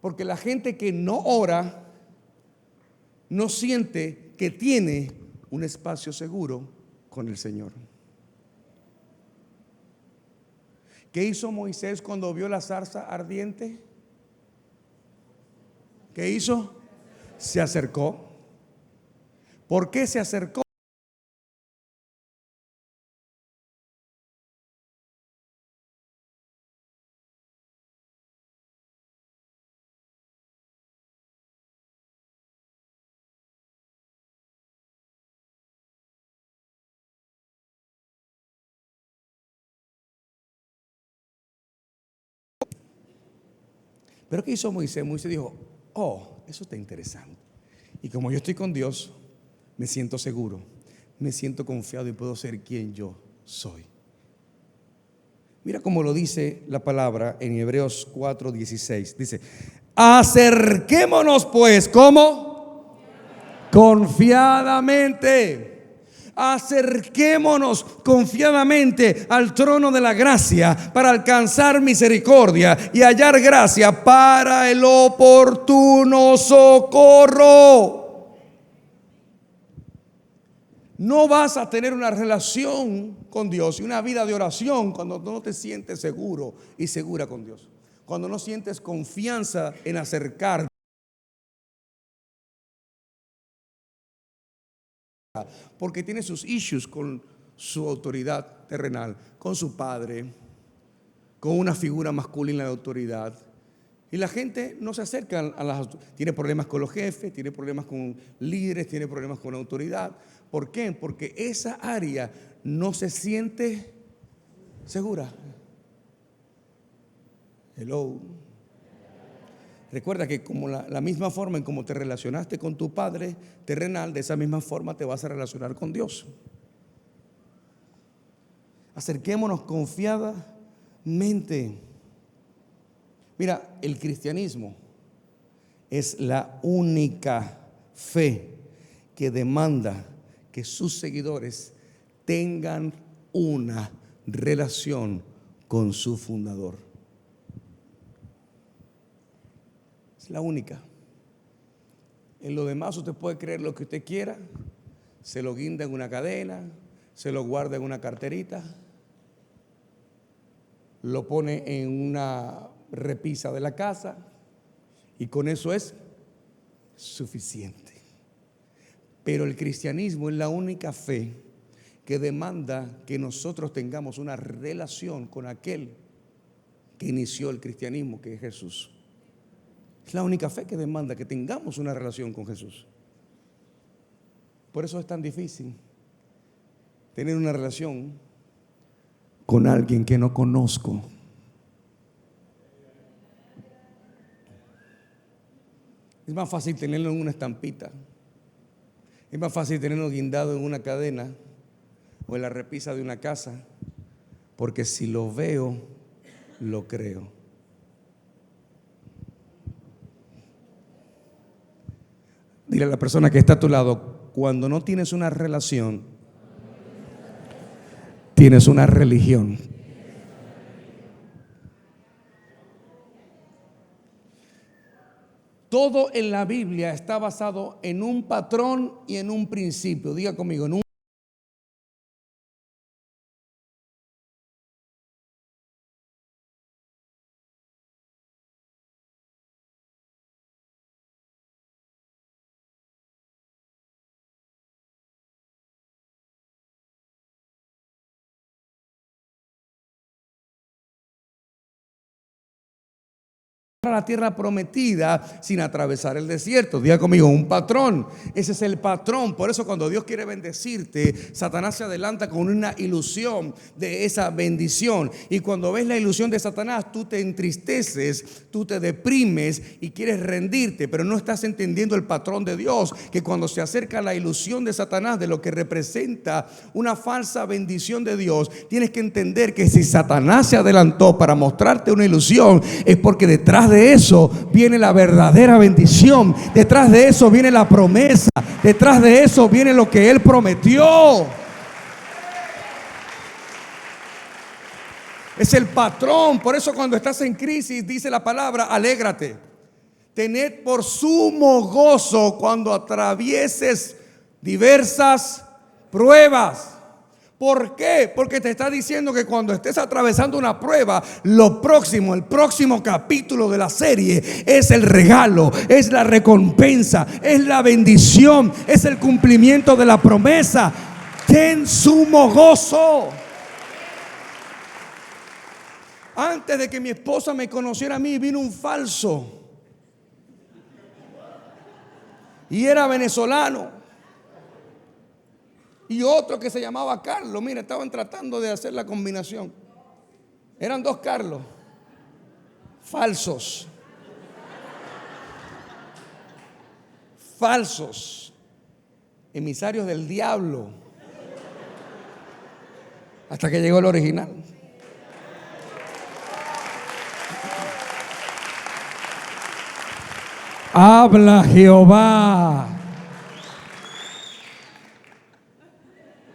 porque la gente que no ora no siente que tiene un espacio seguro con el Señor. ¿Qué hizo Moisés cuando vio la zarza ardiente? ¿Qué hizo? Se acercó. ¿Por qué se acercó? Pero ¿qué hizo Moisés? Moisés dijo, oh, eso está interesante. Y como yo estoy con Dios, me siento seguro, me siento confiado y puedo ser quien yo soy. Mira cómo lo dice la palabra en Hebreos 4:16. Dice, acerquémonos pues, ¿cómo? Confiadamente. Acerquémonos confiadamente al trono de la gracia para alcanzar misericordia y hallar gracia para el oportuno socorro. No vas a tener una relación con Dios y una vida de oración cuando no te sientes seguro y segura con Dios. Cuando no sientes confianza en acercarte. Porque tiene sus issues con su autoridad terrenal, con su padre, con una figura masculina de autoridad. Y la gente no se acerca a las autoridades. Tiene problemas con los jefes, tiene problemas con líderes, tiene problemas con autoridad. ¿Por qué? Porque esa área no se siente segura. Hello. Recuerda que como la misma forma en cómo te relacionaste con tu padre terrenal, de esa misma forma te vas a relacionar con Dios. Acerquémonos confiadamente. Mira, el cristianismo es la única fe que demanda que sus seguidores tengan una relación con su fundador. Es la única. En lo demás usted puede creer lo que usted quiera, se lo guinda en una cadena, se lo guarda en una carterita, lo pone en una repisa de la casa y con eso es suficiente. Pero el cristianismo es la única fe que demanda que nosotros tengamos una relación con aquel que inició el cristianismo, que es Jesús. Es la única fe que demanda que tengamos una relación con Jesús. Por eso es tan difícil tener una relación con alguien que no conozco. Es más fácil tenerlo en una estampita. Es más fácil tenerlo guindado en una cadena o en la repisa de una casa, porque si lo veo, lo creo. Dile a la persona que está a tu lado, cuando no tienes una relación, tienes una religión. Todo en la Biblia está basado en un patrón y en un principio. Diga conmigo, en un a la tierra prometida sin atravesar el desierto. Diga conmigo, un patrón. Ese es el patrón. Por eso cuando Dios quiere bendecirte, Satanás se adelanta con una ilusión de esa bendición. Y cuando ves la ilusión de Satanás, tú te entristeces, tú te deprimes y quieres rendirte, pero no estás entendiendo el patrón de Dios, que cuando se acerca la ilusión de Satanás de lo que representa una falsa bendición de Dios, tienes que entender que si Satanás se adelantó para mostrarte una ilusión, es porque detrás de eso viene la verdadera bendición, detrás de eso viene la promesa, detrás de eso viene lo que Él prometió. Es el patrón. Por eso cuando estás en crisis dice la palabra, alégrate. Tened por sumo gozo cuando atravieses diversas pruebas. ¿Por qué? Porque te está diciendo que cuando estés atravesando una prueba, lo próximo, el próximo capítulo de la serie es el regalo, es la recompensa, es la bendición, es el cumplimiento de la promesa. Ten sumo gozo. Antes de que mi esposa me conociera a mí, vino un falso y era venezolano. Y otro que se llamaba Carlos. Mira, estaban tratando de hacer la combinación. Eran dos Carlos falsos. Falsos. Emisarios del diablo. Hasta que llegó el original. Habla Jehová.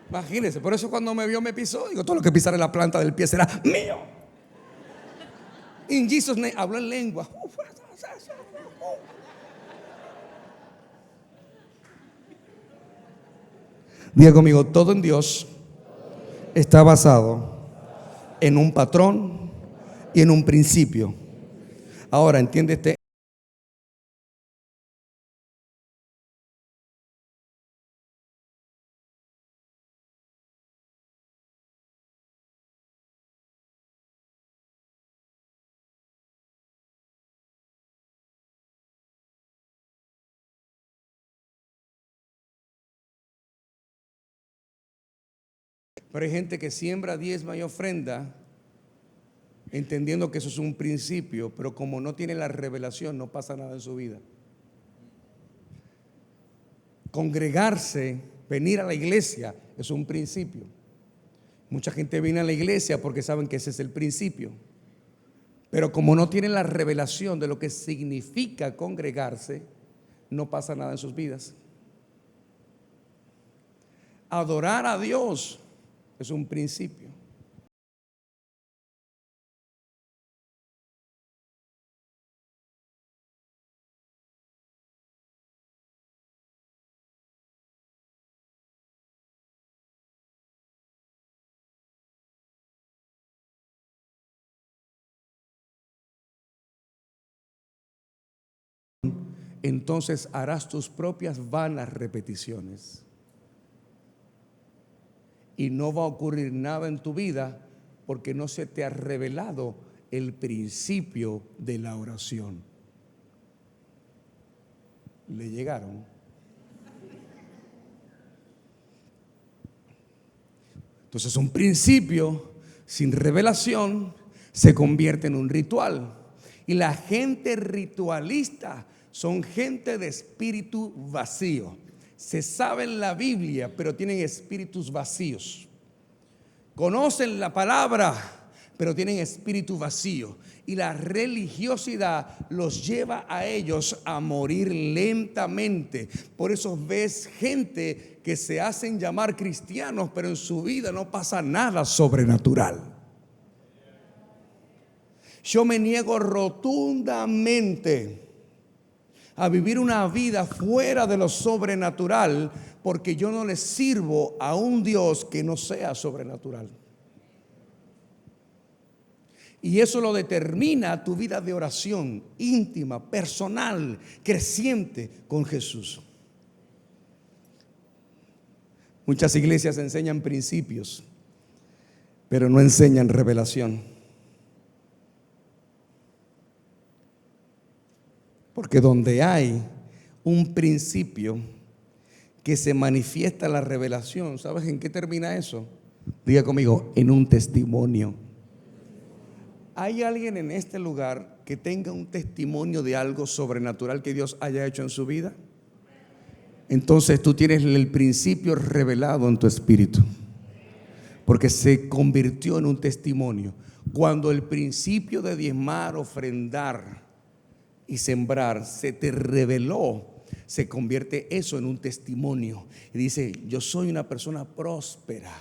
Imagínense, por eso cuando me vio me pisó. Digo, todo lo que pisara en la planta del pie será mío. In Jesus name, habló en lengua. Diga conmigo, todo en Dios está basado en un patrón y en un principio. Ahora, entiende este. Pero hay gente que siembra, diezma y ofrenda entendiendo que eso es un principio, pero como no tiene la revelación, no pasa nada en su vida. Congregarse, venir a la iglesia, es un principio. Mucha gente viene a la iglesia porque saben que ese es el principio, pero como no tienen la revelación de lo que significa congregarse, no pasa nada en sus vidas. Adorar a Dios es un principio. entonces harás tus propias vanas repeticiones. Y no va a ocurrir nada en tu vida porque no se te ha revelado el principio de la oración. ¿Le llegaron? Entonces un principio sin revelación se convierte en un ritual. Y la gente ritualista son gente de espíritu vacío. Se saben la Biblia, pero tienen espíritus vacíos. Conocen la palabra, pero tienen espíritu vacío. Y la religiosidad los lleva a ellos a morir lentamente. Por eso ves gente que se hacen llamar cristianos, pero en su vida no pasa nada sobrenatural. Yo me niego rotundamente a vivir una vida fuera de lo sobrenatural, porque yo no le sirvo a un Dios que no sea sobrenatural. Y eso lo determina tu vida de oración íntima, personal, creciente con Jesús. Muchas iglesias enseñan principios, pero no enseñan revelación. Porque donde hay un principio que se manifiesta la revelación, ¿sabes en qué termina eso? Diga conmigo, en un testimonio. ¿Hay alguien en este lugar que tenga un testimonio de algo sobrenatural que Dios haya hecho en su vida? Entonces tú tienes el principio revelado en tu espíritu, porque se convirtió en un testimonio. Cuando el principio de diezmar, ofrendar y sembrar se te reveló, se convierte eso en un testimonio. Y dice, yo soy una persona próspera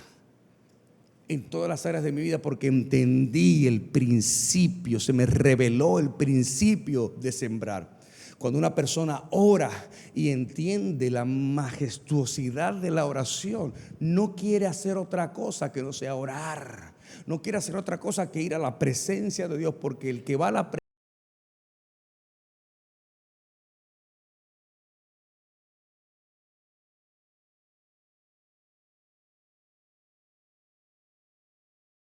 en todas las áreas de mi vida porque entendí el principio, se me reveló el principio de sembrar. Cuando una persona ora y entiende la majestuosidad de la oración, no quiere hacer otra cosa que no sea orar. No quiere hacer otra cosa que ir a la presencia de Dios, porque el que va a la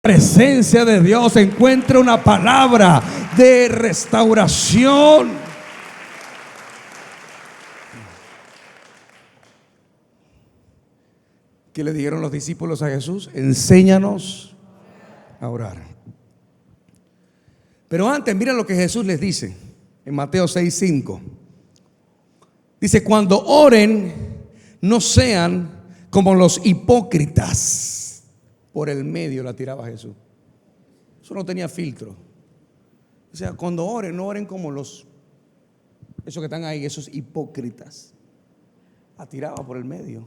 presencia de Dios encuentra una palabra de restauración. ¿Qué le dijeron los discípulos a Jesús? Enséñanos a orar. Pero antes, mira lo que Jesús les dice en Mateo 6:5. Dice, cuando oren, no sean como los hipócritas. Por el medio la tiraba Jesús. Eso no tenía filtro. O sea, cuando oren, no oren como esos que están ahí, esos hipócritas. La tiraba por el medio.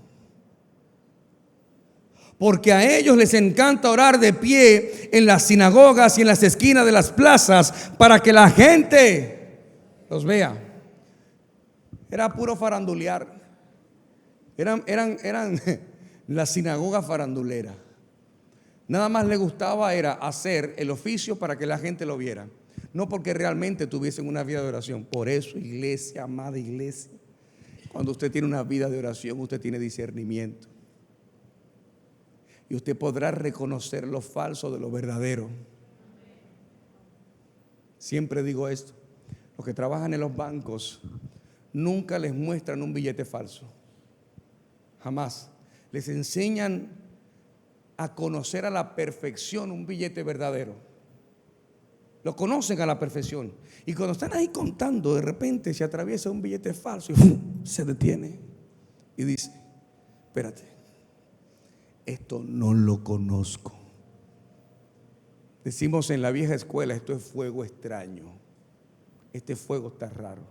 Porque a ellos les encanta orar de pie en las sinagogas y en las esquinas de las plazas para que la gente los vea. Era puro farandulear. Eran la sinagoga farandulera. Nada más le gustaba era hacer el oficio para que la gente lo viera, no porque realmente tuviesen una vida de oración. Por eso, iglesia, amada iglesia, cuando usted tiene una vida de oración, usted tiene discernimiento. Y usted podrá reconocer lo falso de lo verdadero. Siempre digo esto: los que trabajan en los bancos nunca les muestran un billete falso. Jamás. Les enseñan a conocer a la perfección un billete verdadero. Lo conocen a la perfección. Y cuando están ahí contando, de repente se atraviesa un billete falso y se detiene y dice, espérate, esto no lo conozco. Decimos en la vieja escuela, esto es fuego extraño. Este fuego está raro.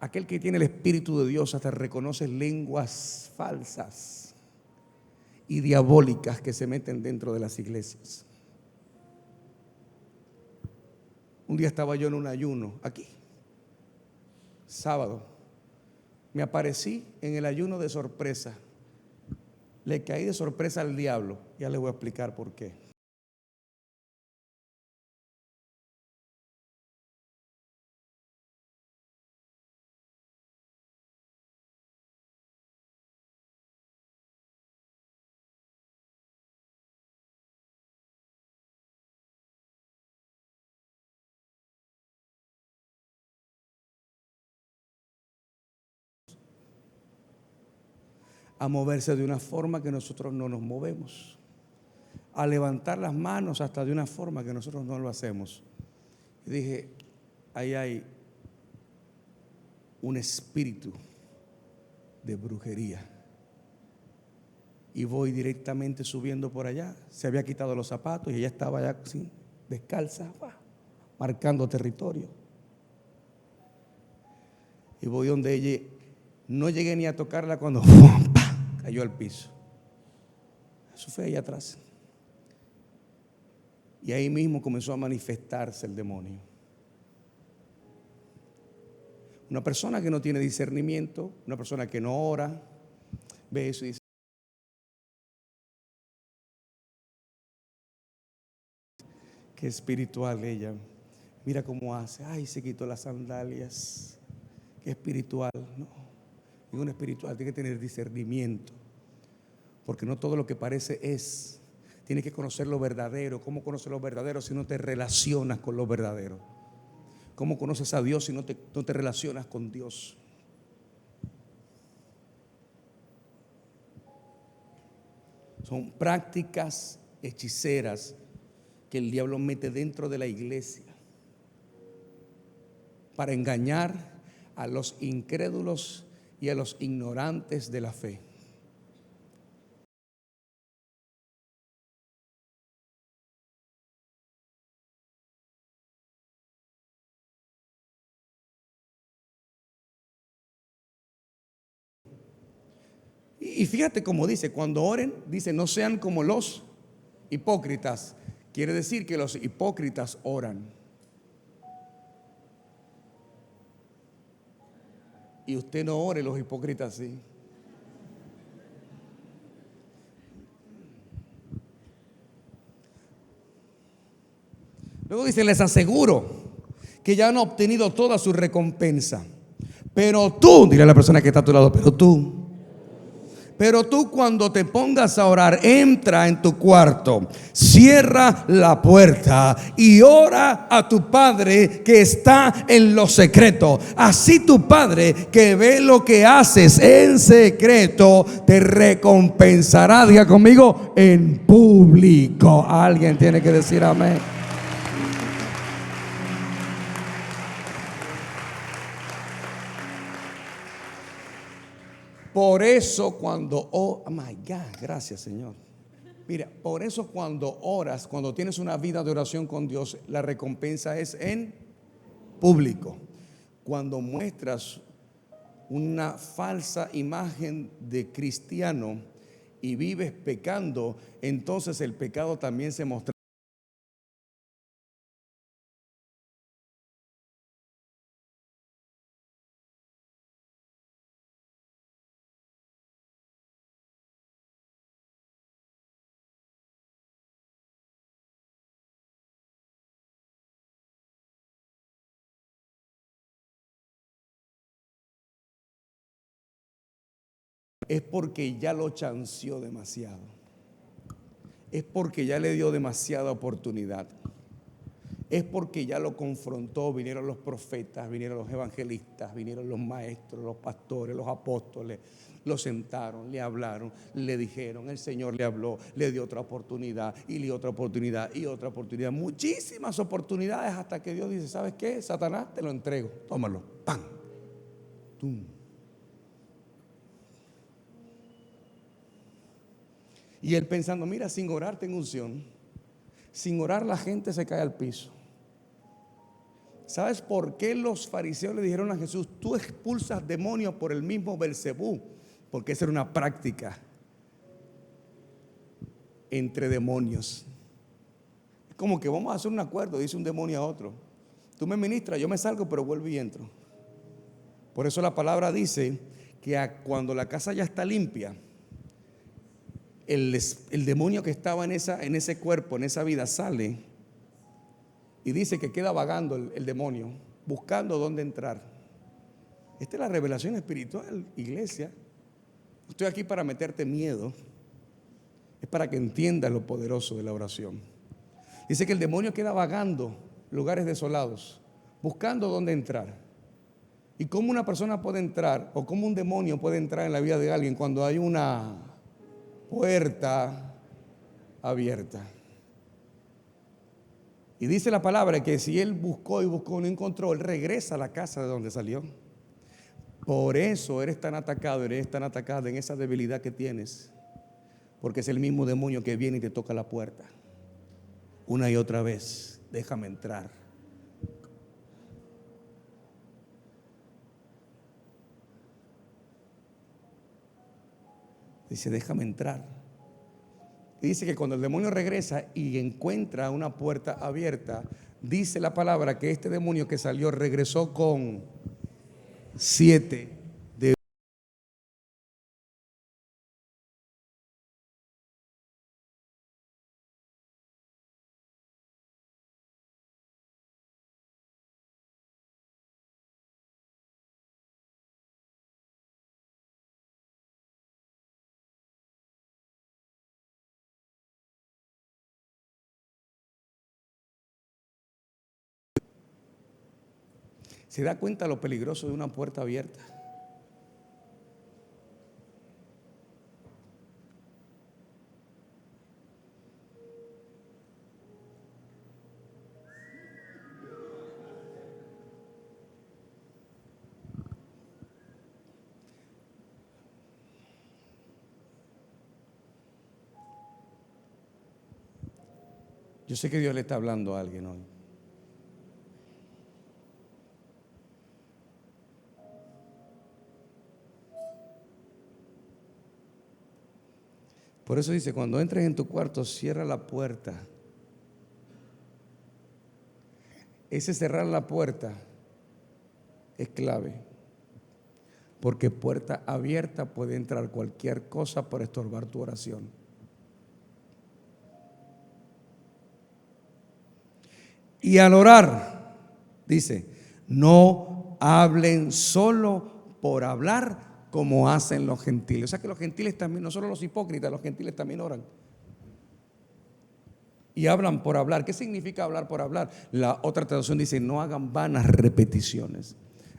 Aquel que tiene el Espíritu de Dios hasta reconoce lenguas falsas y diabólicas que se meten dentro de las iglesias. Un día estaba yo en un ayuno aquí, sábado. Me aparecí en el ayuno de sorpresa. Le caí de sorpresa al diablo. Ya les voy a explicar por qué. a moverse de una forma que nosotros no nos movemos, a levantar las manos hasta de una forma que nosotros no lo hacemos. Y dije, ahí hay un espíritu de brujería. Y voy directamente subiendo por allá. Se había quitado los zapatos y ella estaba allá así, descalza, marcando territorio. Y voy donde ella, no llegué ni a tocarla cuando cayó al piso. Eso fue allá atrás. Y ahí mismo comenzó a manifestarse el demonio. Una persona que no tiene discernimiento, una persona que no ora, ve eso y dice, qué espiritual ella. Mira cómo hace. Ay, se quitó las sandalias. Qué espiritual. No, ningún espiritual. Tiene que tener discernimiento. Porque no todo lo que parece es. Tienes que conocer lo verdadero. ¿Cómo conocer lo verdadero si no te relacionas con lo verdadero? ¿Cómo conoces a Dios si no te relacionas con Dios? Son prácticas hechiceras que el diablo mete dentro de la iglesia para engañar a los incrédulos y a los ignorantes de la fe. Y fíjate cómo dice, cuando oren, dice, no sean como los hipócritas. Quiere decir que los hipócritas oran. Y usted no ore, los hipócritas sí. Luego dice, les aseguro que ya han obtenido toda su recompensa. Pero tú, dile a la persona que está a tu lado, pero tú cuando te pongas a orar, entra en tu cuarto, cierra la puerta y ora a tu Padre que está en lo secreto. Así tu Padre que ve lo que haces en secreto te recompensará, diga conmigo, en público. Alguien tiene que decir amén. Por eso cuando, oh my God, gracias Señor. Mira, por eso cuando oras, cuando tienes una vida de oración con Dios, la recompensa es en público. Cuando muestras una falsa imagen de cristiano y vives pecando, entonces el pecado también se mostrará. Es porque ya lo chanceó demasiado. Es porque ya le dio demasiada oportunidad. Es porque ya lo confrontó. Vinieron los profetas, vinieron los evangelistas, vinieron los maestros, los pastores, los apóstoles. Lo sentaron, le hablaron, le dijeron, el Señor le habló, le dio otra oportunidad y le dio otra oportunidad y otra oportunidad. Muchísimas oportunidades hasta que Dios dice, ¿sabes qué? Satanás, te lo entrego. Tómalo. ¡Pam! ¡Tum! Y él pensando, mira, sin orar tengo unción. Sin orar la gente se cae al piso. ¿Sabes por qué los fariseos le dijeron a Jesús, tú expulsas demonios por el mismo Belcebú? Porque esa era una práctica entre demonios. Es como que vamos a hacer un acuerdo, dice un demonio a otro. Tú me ministras, yo me salgo, pero vuelvo y entro. Por eso la palabra dice que cuando la casa ya está limpia, el demonio que estaba en ese cuerpo, en esa vida, sale y dice que queda vagando el demonio, buscando dónde entrar. Esta es la revelación espiritual, iglesia. No estoy aquí para meterte miedo, es para que entiendas lo poderoso de la oración. Dice que el demonio queda vagando lugares desolados, buscando dónde entrar. ¿Y cómo una persona puede entrar o cómo un demonio puede entrar en la vida de alguien cuando hay una puerta abierta? Y dice la palabra que si él buscó y buscó y no encontró, él regresa a la casa de donde salió. Por eso eres tan atacado, eres tan atacada en esa debilidad que tienes, porque es el mismo demonio que viene y te toca la puerta una y otra vez. Déjame entrar. Dice, déjame entrar. Y dice que cuando el demonio regresa y encuentra una puerta abierta, dice la palabra que este demonio que salió regresó con 7 de... ¿Se da cuenta lo peligroso de una puerta abierta? Yo sé que Dios le está hablando a alguien hoy. Por eso dice, cuando entres en tu cuarto, cierra la puerta. Ese cerrar la puerta es clave, porque puerta abierta puede entrar cualquier cosa para estorbar tu oración. Y al orar, dice, no hablen solo por hablar como hacen los gentiles. O sea que los gentiles también, no solo los hipócritas, los gentiles también oran. Y hablan por hablar. ¿Qué significa hablar por hablar? La otra traducción dice, no hagan vanas repeticiones.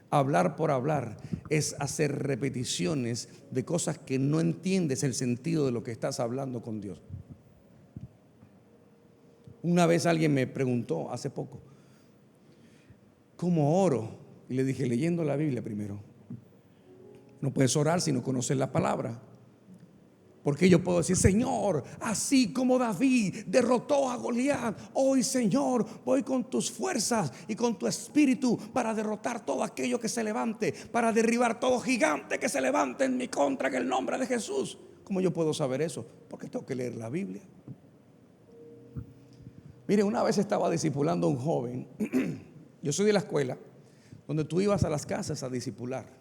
Hablar por hablar es hacer repeticiones de cosas que no entiendes el sentido de lo que estás hablando con Dios. Una vez alguien me preguntó hace poco, ¿cómo oro? Y le dije, leyendo la Biblia primero. No puedes orar si no conoces la palabra. Porque yo puedo decir, Señor, así como David derrotó a Goliat, hoy, Señor, voy con tus fuerzas y con tu espíritu para derrotar todo aquello que se levante, para derribar todo gigante que se levante en mi contra en el nombre de Jesús. ¿Cómo yo puedo saber eso? Porque tengo que leer la Biblia. Mire, una vez estaba discipulando a un joven. Yo soy de la escuela donde tú ibas a las casas a discipular.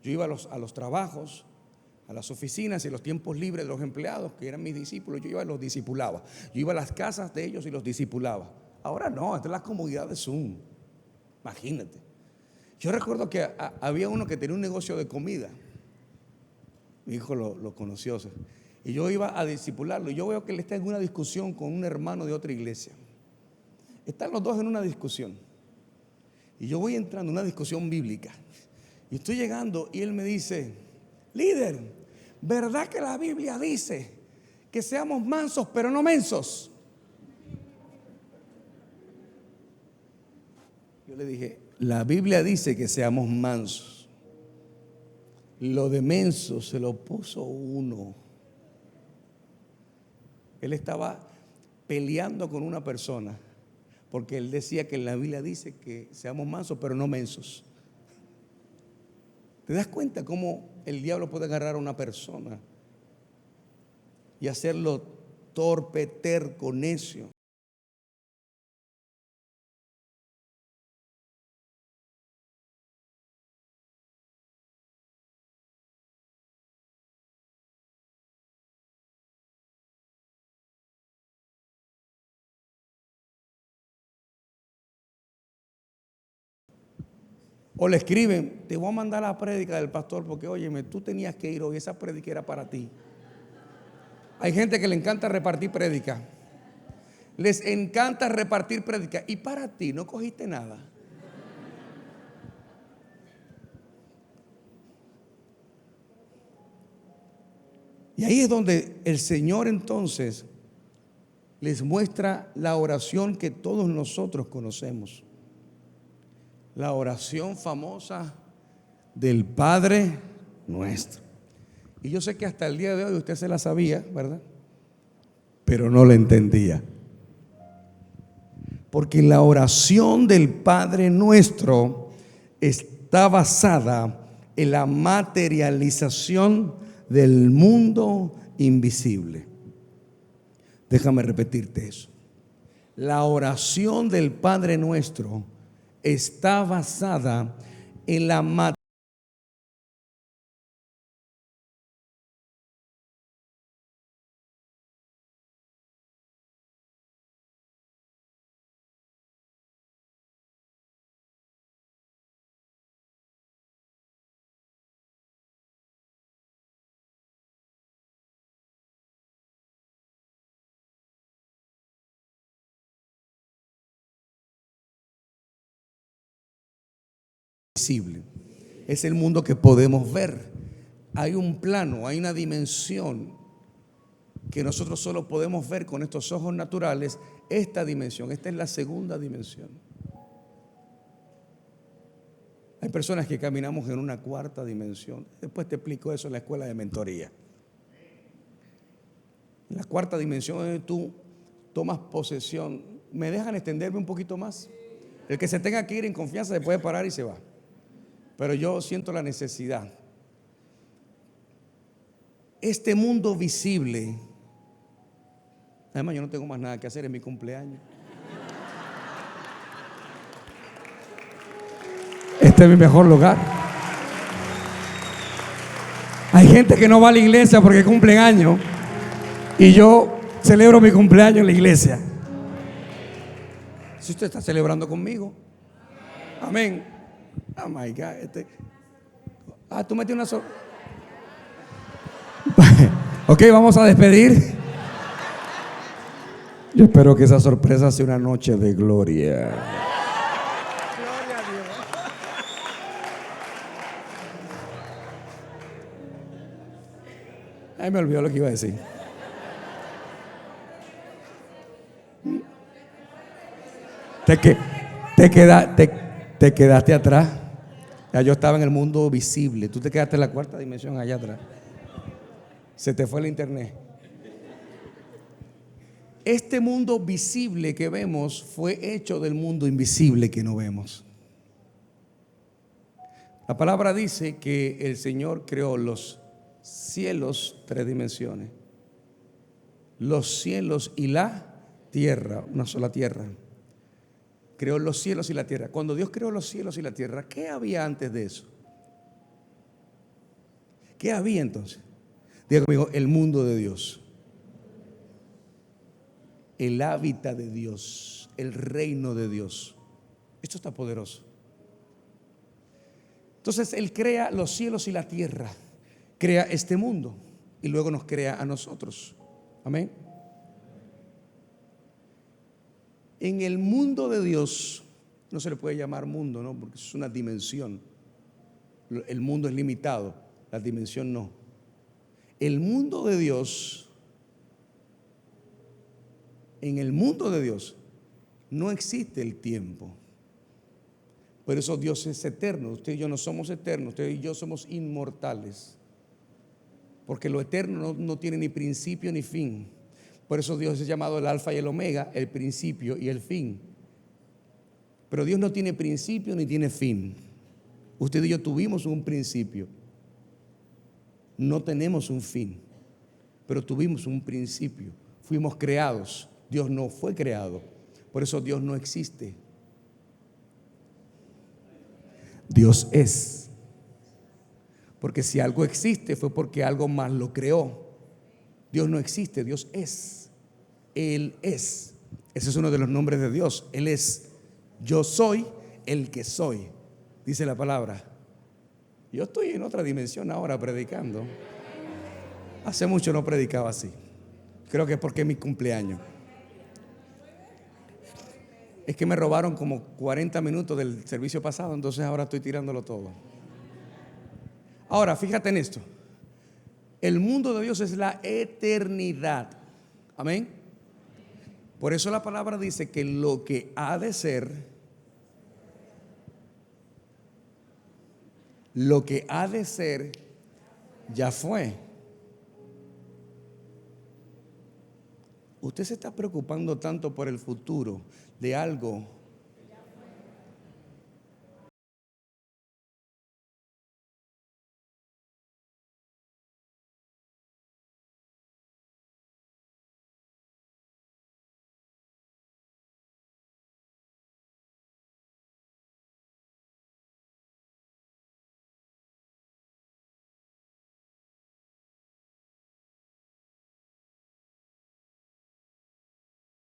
Yo iba a los trabajos, a las oficinas y los tiempos libres de los empleados que eran mis discípulos. Yo iba y los discipulaba. Yo iba a las casas de ellos y los discipulaba. Ahora no, esta es la comodidad de Zoom. Imagínate. Yo recuerdo que había uno que tenía un negocio de comida. Mi hijo lo conoció. Y yo iba a discipularlo. Y yo veo que él está en una discusión con un hermano de otra iglesia. Están los dos en una discusión. Y yo voy entrando en una discusión bíblica. Y estoy llegando y él me dice, líder, ¿verdad que la Biblia dice que seamos mansos pero no mensos? Yo le dije, la Biblia dice que seamos mansos. Lo de menso se lo puso uno. Él estaba peleando con una persona porque él decía que la Biblia dice que seamos mansos pero no mensos. ¿Te das cuenta cómo el diablo puede agarrar a una persona y hacerlo torpe, terco, necio? O le escriben, te voy a mandar la prédica del pastor porque, óyeme, tú tenías que ir hoy, esa prédica era para ti. Hay gente que le encanta repartir prédica. Les encanta repartir prédica. Y para ti no cogiste nada. Y ahí es donde el Señor entonces les muestra la oración que todos nosotros conocemos. La oración famosa del Padre Nuestro. Y yo sé que hasta el día de hoy usted se la sabía, ¿verdad? Pero no la entendía. Porque la oración del Padre Nuestro está basada en la materialización del mundo invisible. Déjame repetirte eso. La oración del Padre Nuestro está basada en la materialización invisible. Es el mundo que podemos ver. Hay un plano, hay una dimensión que nosotros solo podemos ver con estos ojos naturales. Esta dimensión, esta es la segunda dimensión. Hay personas que caminamos en una cuarta dimensión. Después te explico eso en la escuela de mentoría. En la cuarta dimensión donde tú tomas posesión. ¿Me dejan extenderme un poquito más? El que se tenga que ir en confianza se puede parar y se va. Pero yo siento la necesidad. Este mundo visible. Además, yo no tengo más nada que hacer en mi cumpleaños. Este es mi mejor lugar. Hay gente que no va a la iglesia porque cumplen años. Y yo celebro mi cumpleaños en la iglesia. Si usted está celebrando conmigo. Amén. Oh my God. Tú metí una sorpresa. Ok, vamos a despedir. Yo espero que esa sorpresa sea una noche de gloria. Gloria a Dios. Ay, me olvidó lo que iba a decir. Te quedaste atrás. Ya yo estaba en el mundo visible. Tú te quedaste en la cuarta dimensión allá atrás. Se te fue el internet. Este mundo visible que vemos fue hecho del mundo invisible que no vemos. La palabra dice que el Señor creó los cielos, 3 dimensiones. Los cielos y la tierra, una sola tierra. Creó los cielos y la tierra. Cuando Dios creó los cielos y la tierra, ¿qué había antes de eso? ¿Qué había entonces? Diga conmigo, el mundo de Dios. El hábitat de Dios, el reino de Dios. Esto está poderoso. Entonces Él crea los cielos y la tierra, crea este mundo y luego nos crea a nosotros. Amén. En el mundo de Dios no se le puede llamar mundo, ¿no? Porque es una dimensión. El mundo es limitado, la dimensión no. El mundo de Dios, en el mundo de Dios no existe el tiempo. Por eso Dios es eterno. Usted y yo no somos eternos, usted y yo somos inmortales. Porque lo eterno no tiene ni principio ni fin. Por eso Dios es llamado el alfa y el omega, el principio y el fin. Pero Dios no tiene principio ni tiene fin. Usted y yo tuvimos un principio. No tenemos un fin, pero tuvimos un principio. Fuimos creados. Dios no fue creado. Por eso Dios no existe. Dios es. Porque si algo existe fue porque algo más lo creó. Dios no existe, Dios es. Él es. Ese es uno de los nombres de Dios. Él es. Yo soy el que soy, dice la palabra. Yo estoy en otra dimensión ahora predicando. Hace mucho no predicaba así. Creo que es porque es mi cumpleaños. Es que me robaron como 40 minutos del servicio pasado, entonces ahora estoy tirándolo todo. Ahora, fíjate en esto. El mundo de Dios es la eternidad. Amén. Por eso la palabra dice que lo que ha de ser, ya fue. Usted se está preocupando tanto por el futuro de algo.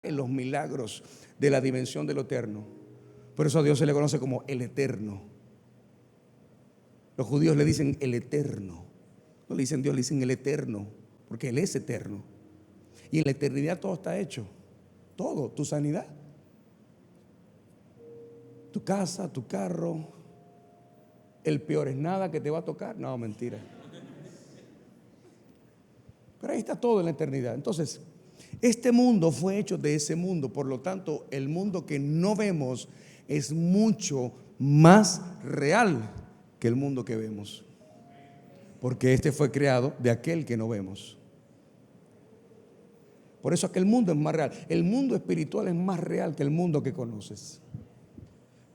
En los milagros de la dimensión de lo eterno. Por eso a Dios se le conoce como el eterno. Los judíos le dicen el eterno. No le dicen Dios, le dicen el eterno, porque Él es eterno. Y en la eternidad todo está hecho. Todo, tu sanidad, tu casa, tu carro. El peor es nada que te va a tocar. No, mentira. Pero ahí está todo en la eternidad. Entonces, este mundo fue hecho de ese mundo. Por lo tanto, el mundo que no vemos es mucho más real que el mundo que vemos, porque este fue creado de aquel que no vemos. Por eso aquel mundo es más real. El mundo espiritual es más real que el mundo que conoces.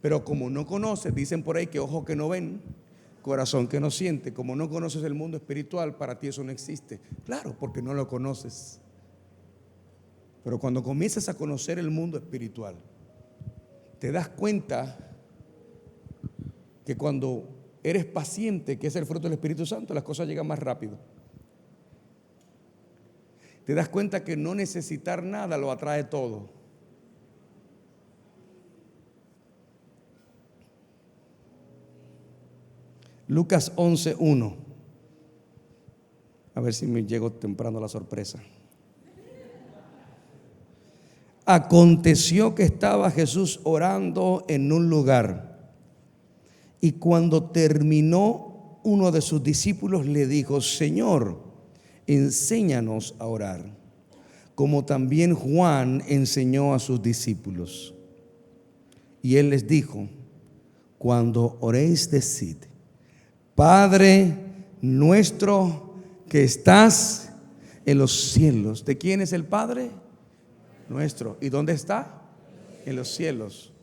Pero como no conoces, dicen por ahí que ojos que no ven, corazón que no siente. Como no conoces el mundo espiritual, para ti eso no existe. Claro, porque no lo conoces. Pero cuando comienzas a conocer el mundo espiritual, te das cuenta que cuando eres paciente, que es el fruto del Espíritu Santo, las cosas llegan más rápido. Te das cuenta que no necesitar nada lo atrae todo. Lucas 11:1. A ver si me llego temprano a la sorpresa. Aconteció que estaba Jesús orando en un lugar, y cuando terminó, uno de sus discípulos le dijo: Señor, enséñanos a orar, como también Juan enseñó a sus discípulos. Y él les dijo: cuando oréis, decid: Padre nuestro que estás en los cielos. ¿De quién es el Padre? Nuestro. ¿Y dónde está? En los cielos.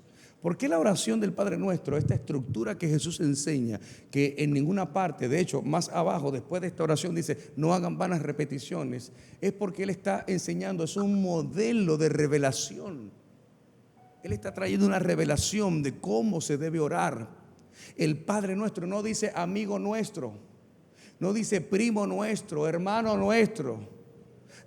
¿Por qué la oración del Padre Nuestro, esta estructura que Jesús enseña, que en ninguna parte, de hecho, más abajo, después de esta oración dice: no hagan vanas repeticiones? Es porque Él está enseñando, es un modelo de revelación. Él está trayendo una revelación de cómo se debe orar. El Padre Nuestro no dice amigo nuestro, no dice primo nuestro, hermano nuestro.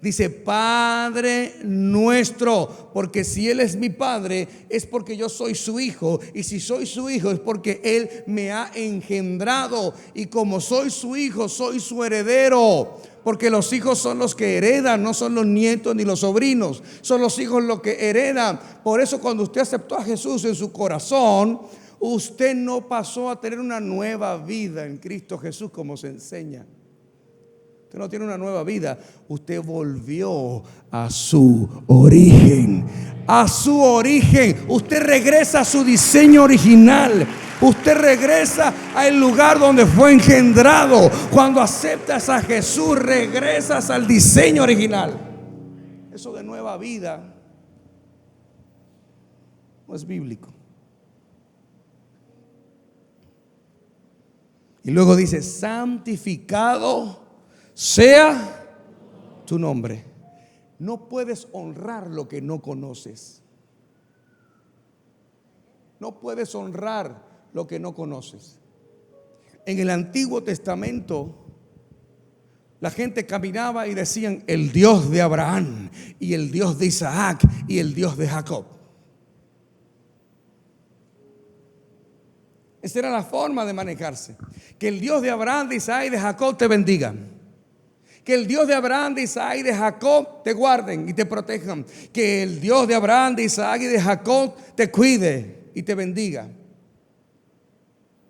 Dice Padre nuestro, porque si Él es mi Padre, es porque yo soy su hijo. Y si soy su hijo, es porque Él me ha engendrado. Y como soy su hijo, soy su heredero. Porque los hijos son los que heredan, no son los nietos ni los sobrinos. Son los hijos los que heredan. Por eso cuando usted aceptó a Jesús en su corazón, usted no pasó a tener una nueva vida en Cristo Jesús como se enseña. Usted no tiene una nueva vida. Usted volvió a su origen. A su origen. Usted regresa a su diseño original. Usted regresa al lugar donde fue engendrado. Cuando aceptas a Jesús, regresas al diseño original. Eso de nueva vida no es bíblico. Y luego dice: santificado sea tu nombre. No puedes honrar lo que no conoces. No puedes honrar lo que no conoces. En el Antiguo Testamento, la gente caminaba y decían: el Dios de Abraham, y el Dios de Isaac, y el Dios de Jacob. Esa era la forma de manejarse. Que el Dios de Abraham, de Isaac y de Jacob te bendiga. Que el Dios de Abraham, de Isaac y de Jacob te guarden y te protejan. Que el Dios de Abraham, de Isaac y de Jacob te cuide y te bendiga.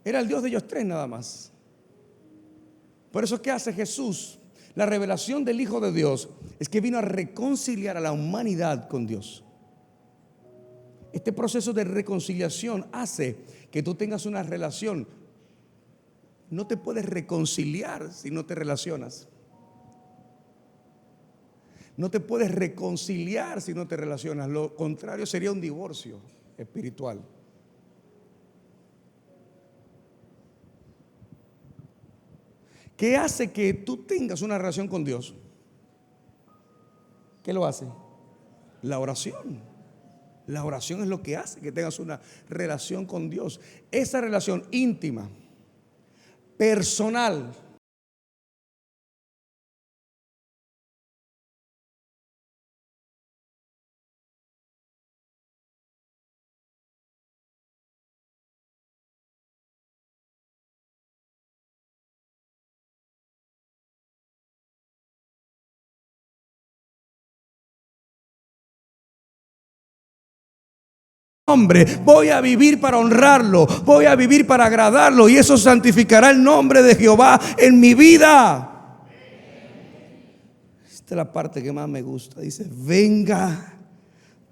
Era el Dios de ellos tres nada más. Por eso, ¿qué hace Jesús? La revelación del Hijo de Dios es que vino a reconciliar a la humanidad con Dios. Este proceso de reconciliación hace que tú tengas una relación. No te puedes reconciliar si no te relacionas. No te puedes reconciliar si no te relacionas. Lo contrario sería un divorcio espiritual. ¿Qué hace que tú tengas una relación con Dios? ¿Qué lo hace? La oración. La oración es lo que hace que tengas una relación con Dios. Esa relación íntima, personal. Nombre, voy a vivir para honrarlo, voy a vivir para agradarlo, y eso santificará el nombre de Jehová en mi vida. Esta es la parte que más me gusta. Dice: venga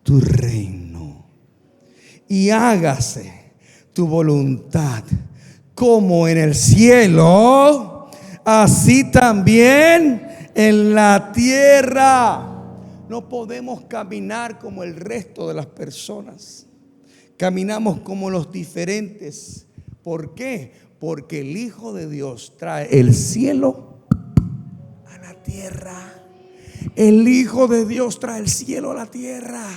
tu reino y hágase tu voluntad, como en el cielo, así también en la tierra. No podemos caminar como el resto de las personas. Caminamos como los diferentes. ¿Por qué? Porque el Hijo de Dios trae el cielo a la tierra. El Hijo de Dios trae el cielo a la tierra.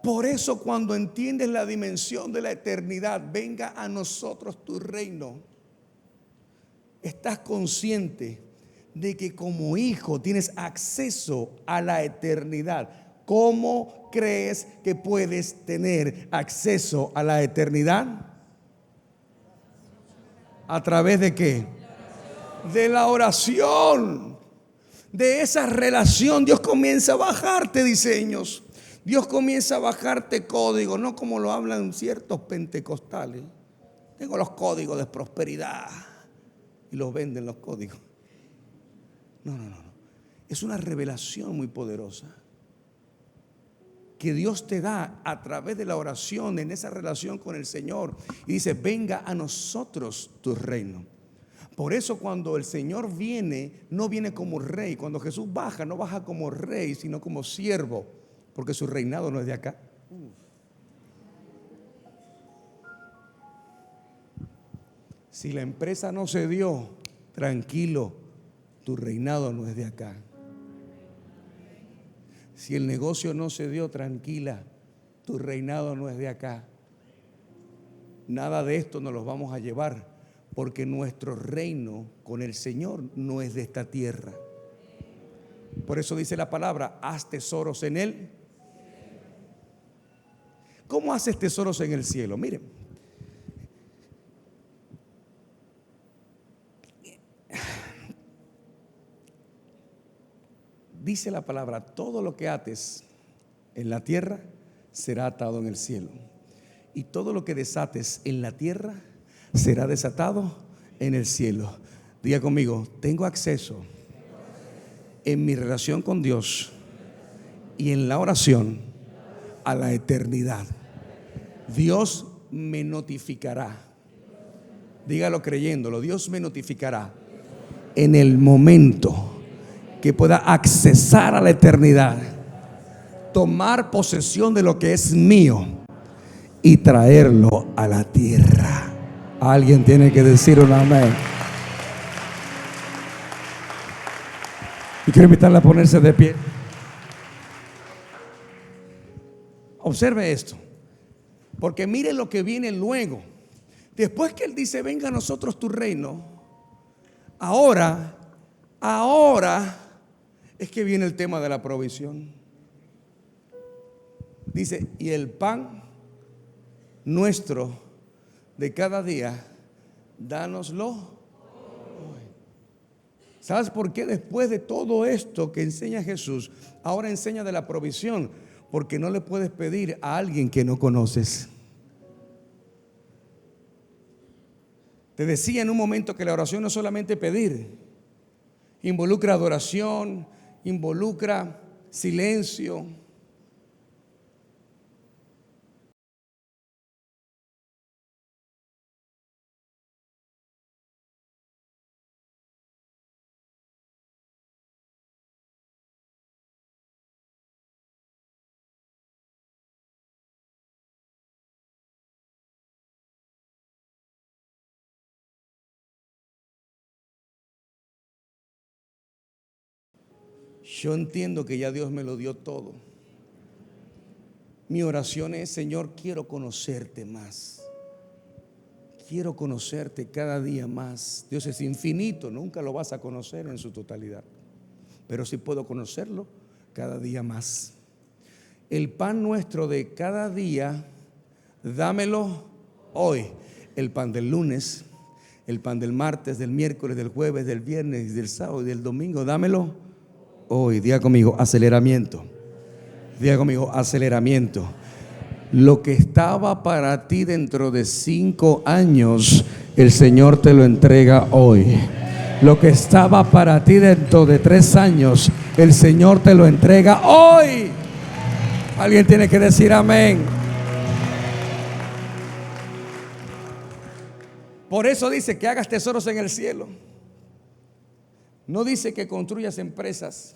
Por eso, cuando entiendes la dimensión de la eternidad, venga a nosotros tu reino, estás consciente de que como hijo tienes acceso a la eternidad. ¿Cómo crees que puedes tener acceso a la eternidad? ¿A través de qué? De la oración. De esa relación Dios comienza a bajarte diseños. Dios comienza a bajarte códigos, no como lo hablan ciertos pentecostales. Tengo los códigos de prosperidad y los venden los códigos. No. Es una revelación muy poderosa que Dios te da a través de la oración, en esa relación con el Señor. Y dice: venga a nosotros tu reino. Por eso cuando el Señor viene, no viene como rey. Cuando Jesús baja, no baja como rey, sino como siervo, porque su reinado no es de acá. Si la empresa no se dio, tranquilo, tu reinado no es de acá. Si el negocio no se dio, tranquila, tu reinado no es de acá. Nada de esto nos los vamos a llevar, porque nuestro reino con el Señor no es de esta tierra. Por eso dice la palabra: haz tesoros en Él. ¿Cómo haces tesoros en el cielo? Miren, dice la palabra: todo lo que ates en la tierra será atado en el cielo, y todo lo que desates en la tierra será desatado en el cielo. Diga conmigo: tengo acceso en mi relación con Dios y en la oración a la eternidad. Dios me notificará. Dígalo creyéndolo: Dios me notificará en el momento que pueda accesar a la eternidad, tomar posesión de lo que es mío y traerlo a la tierra. Alguien tiene que decir un amén. Y quiero invitarle a ponerse de pie. Observe esto, porque mire lo que viene luego. Después que Él dice: venga a nosotros tu reino, ahora es que viene el tema de la provisión. Dice: y el pan nuestro de cada día, dánoslo hoy. ¿Sabes por qué después de todo esto que enseña Jesús, ahora enseña de la provisión? Porque no le puedes pedir a alguien que no conoces. Te decía en un momento que la oración no es solamente pedir, Involucra adoración, involucra silencio. Yo entiendo que ya Dios me lo dio todo. Mi oración es: Señor, quiero conocerte más. Quiero conocerte cada día más. Dios es infinito, nunca lo vas a conocer en su totalidad, pero sí puedo conocerlo cada día más. El pan nuestro de cada día, dámelo hoy. El pan del lunes, el pan del martes, del miércoles, del jueves, del viernes, del sábado y del domingo, dámelo hoy. Diga conmigo, aceleramiento. Diga conmigo, aceleramiento. Lo que estaba para ti dentro de 5 años, el Señor te lo entrega hoy. Lo que estaba para ti dentro de 3 años, el Señor te lo entrega hoy. Alguien tiene que decir amén. Por eso dice que hagas tesoros en el cielo. No dice que construyas empresas.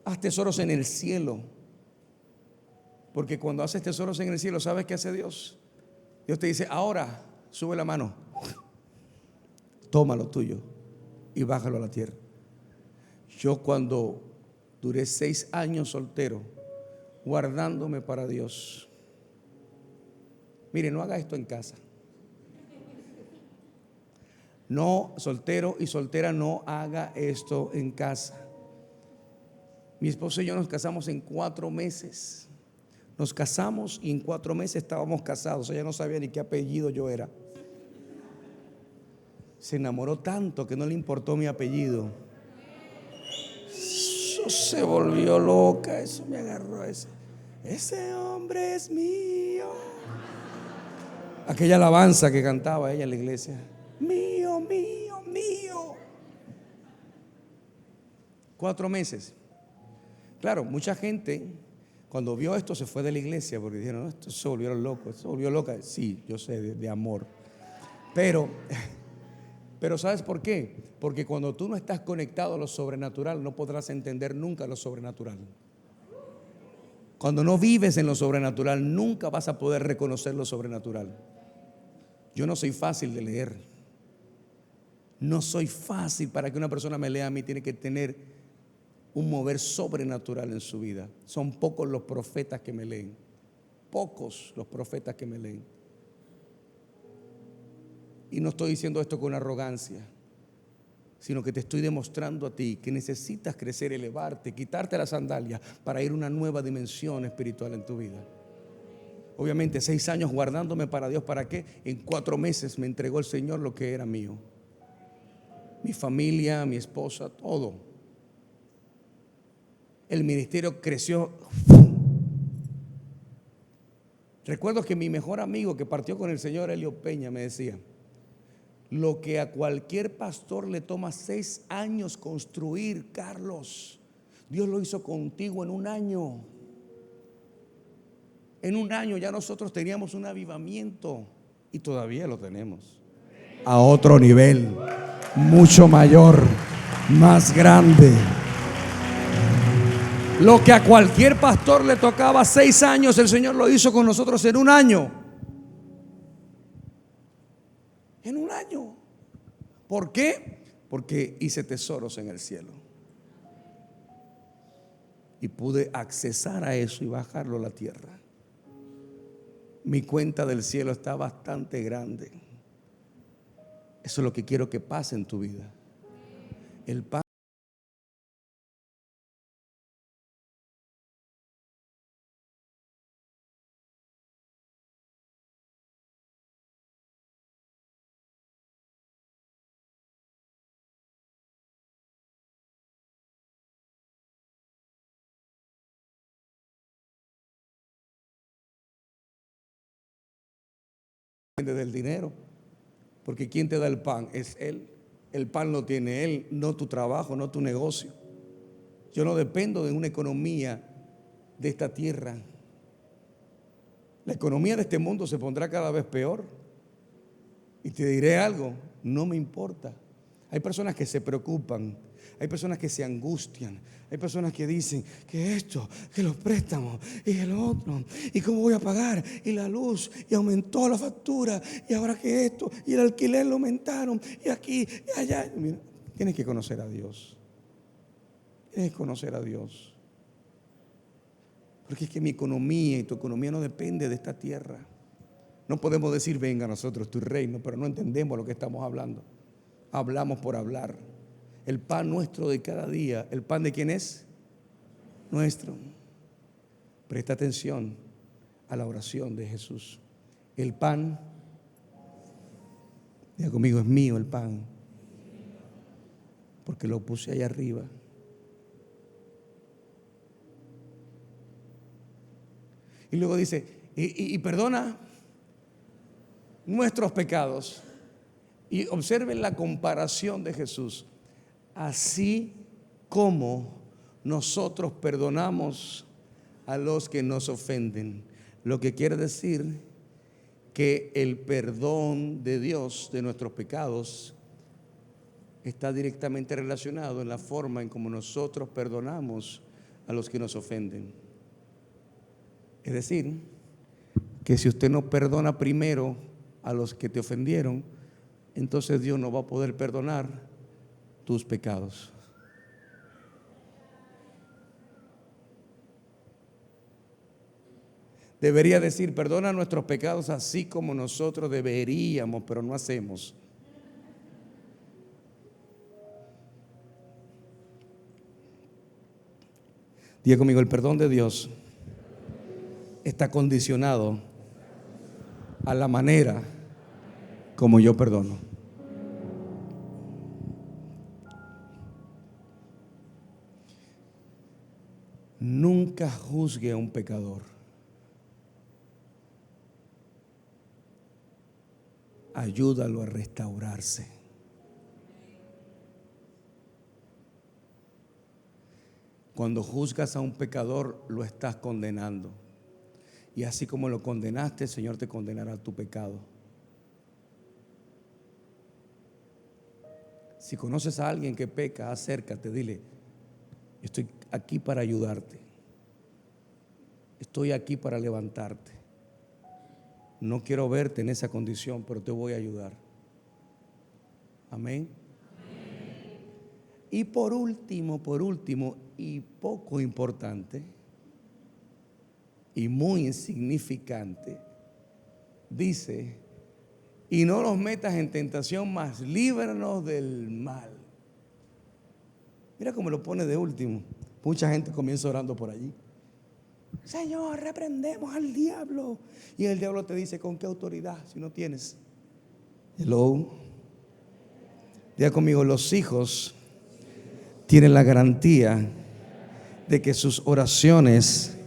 Haz tesoros en el cielo. Porque cuando haces tesoros en el cielo, ¿sabes qué hace Dios? Dios te dice: ahora sube la mano, toma lo tuyo y bájalo a la tierra. Yo, cuando duré 6 años soltero, guardándome para Dios. Mire, no haga esto en casa. No, soltero y soltera, no haga esto en casa. Mi esposo y yo nos casamos en 4 meses. Nos casamos y en 4 meses estábamos casados. Ella no sabía ni qué apellido yo era. Se enamoró tanto que no le importó mi apellido. Eso se volvió loca. Eso me agarró. Ese hombre es mío. Aquella alabanza que cantaba ella en la iglesia: mío, mío, mío. 4 meses. Claro, mucha gente cuando vio esto se fue de la iglesia porque dijeron: no, esto se volvieron locos, se volvió loca. Sí, yo sé, de amor. Pero ¿sabes por qué? Porque cuando tú no estás conectado a lo sobrenatural, no podrás entender nunca lo sobrenatural. Cuando no vives en lo sobrenatural, nunca vas a poder reconocer lo sobrenatural. Yo no soy fácil de leer. No soy fácil. Para que una persona me lea a mí, tiene que tener un mover sobrenatural en su vida. Son pocos los profetas que me leen. Pocos los profetas que me leen. Y no estoy diciendo esto con arrogancia, sino que te estoy demostrando a ti que necesitas crecer, elevarte, quitarte las sandalias para ir a una nueva dimensión espiritual en tu vida. Obviamente 6 años guardándome para Dios. ¿Para qué? En 4 meses me entregó el Señor lo que era mío. Mi familia, mi esposa, todo. El ministerio creció. Recuerdo que mi mejor amigo que partió con el Señor, Elio Peña, me decía: lo que a cualquier pastor le toma 6 años construir, Carlos, Dios lo hizo contigo en 1 año. En 1 año ya nosotros teníamos un avivamiento y todavía lo tenemos. A otro nivel, mucho mayor, más grande. Lo que a cualquier pastor le tocaba 6 años, el Señor lo hizo con nosotros en 1 año. En 1 año. ¿Por qué? Porque hice tesoros en el cielo. Y pude accesar a eso y bajarlo a la tierra. Mi cuenta del cielo está bastante grande. Eso es lo que quiero que pase en tu vida. El pan del dinero. Porque quien te da el pan es Él. El pan lo tiene Él, no tu trabajo, no tu negocio. Yo no dependo de una economía de esta tierra. La economía de este mundo se pondrá cada vez peor. Y te diré algo, no me importa. Hay personas que se preocupan, hay personas que se angustian, hay personas que dicen que esto, que los préstamos y el otro, y cómo voy a pagar, y la luz, y aumentó la factura, y ahora que esto, y el alquiler lo aumentaron, y aquí, y allá. Mira, tienes que conocer a Dios. Tienes que conocer a Dios. Porque es que mi economía y tu economía no depende de esta tierra. No podemos decir, venga a nosotros tu reino, pero no entendemos lo que estamos hablando. Hablamos por hablar. El pan nuestro de cada día, ¿el pan de quién es? Nuestro. Presta atención a la oración de Jesús. El pan, diga conmigo, es mío el pan, porque lo puse allá arriba. Y luego dice, y perdona nuestros pecados. Y observen la comparación de Jesús. Así como nosotros perdonamos a los que nos ofenden. Lo que quiere decir que el perdón de Dios de nuestros pecados está directamente relacionado en la forma en como nosotros perdonamos a los que nos ofenden. Es decir, que si usted no perdona primero a los que te ofendieron, entonces Dios no va a poder perdonar tus pecados. Debería decir, perdona nuestros pecados así como nosotros deberíamos, pero no hacemos. Diga conmigo, el perdón de Dios está condicionado a la manera como yo perdono. Nunca juzgue a un pecador. Ayúdalo a restaurarse. Cuando juzgas a un pecador, lo estás condenando. Y así como lo condenaste, el Señor te condenará tu pecado. Si conoces a alguien que peca, acércate, dile, estoy aquí para ayudarte. Estoy aquí para levantarte. No quiero verte en esa condición, pero te voy a ayudar. Amén. Y por último, y poco importante, y muy insignificante, dice, y no nos metas en tentación, mas líbranos del mal. Mira cómo lo pone de último. Mucha gente comienza orando por allí. Señor, reprendemos al diablo. Y el diablo te dice, ¿con qué autoridad? Si no tienes. Hello. Diga conmigo, los hijos tienen la garantía de que sus oraciones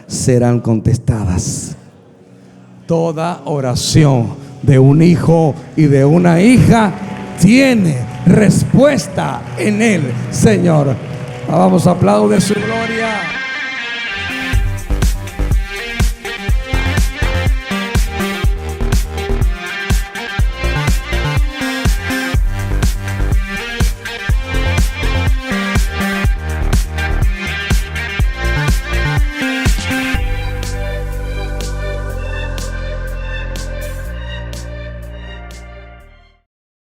serán contestadas. Toda oración de un hijo y de una hija tiene respuesta en el Señor. Vamos a aplaudir su gloria.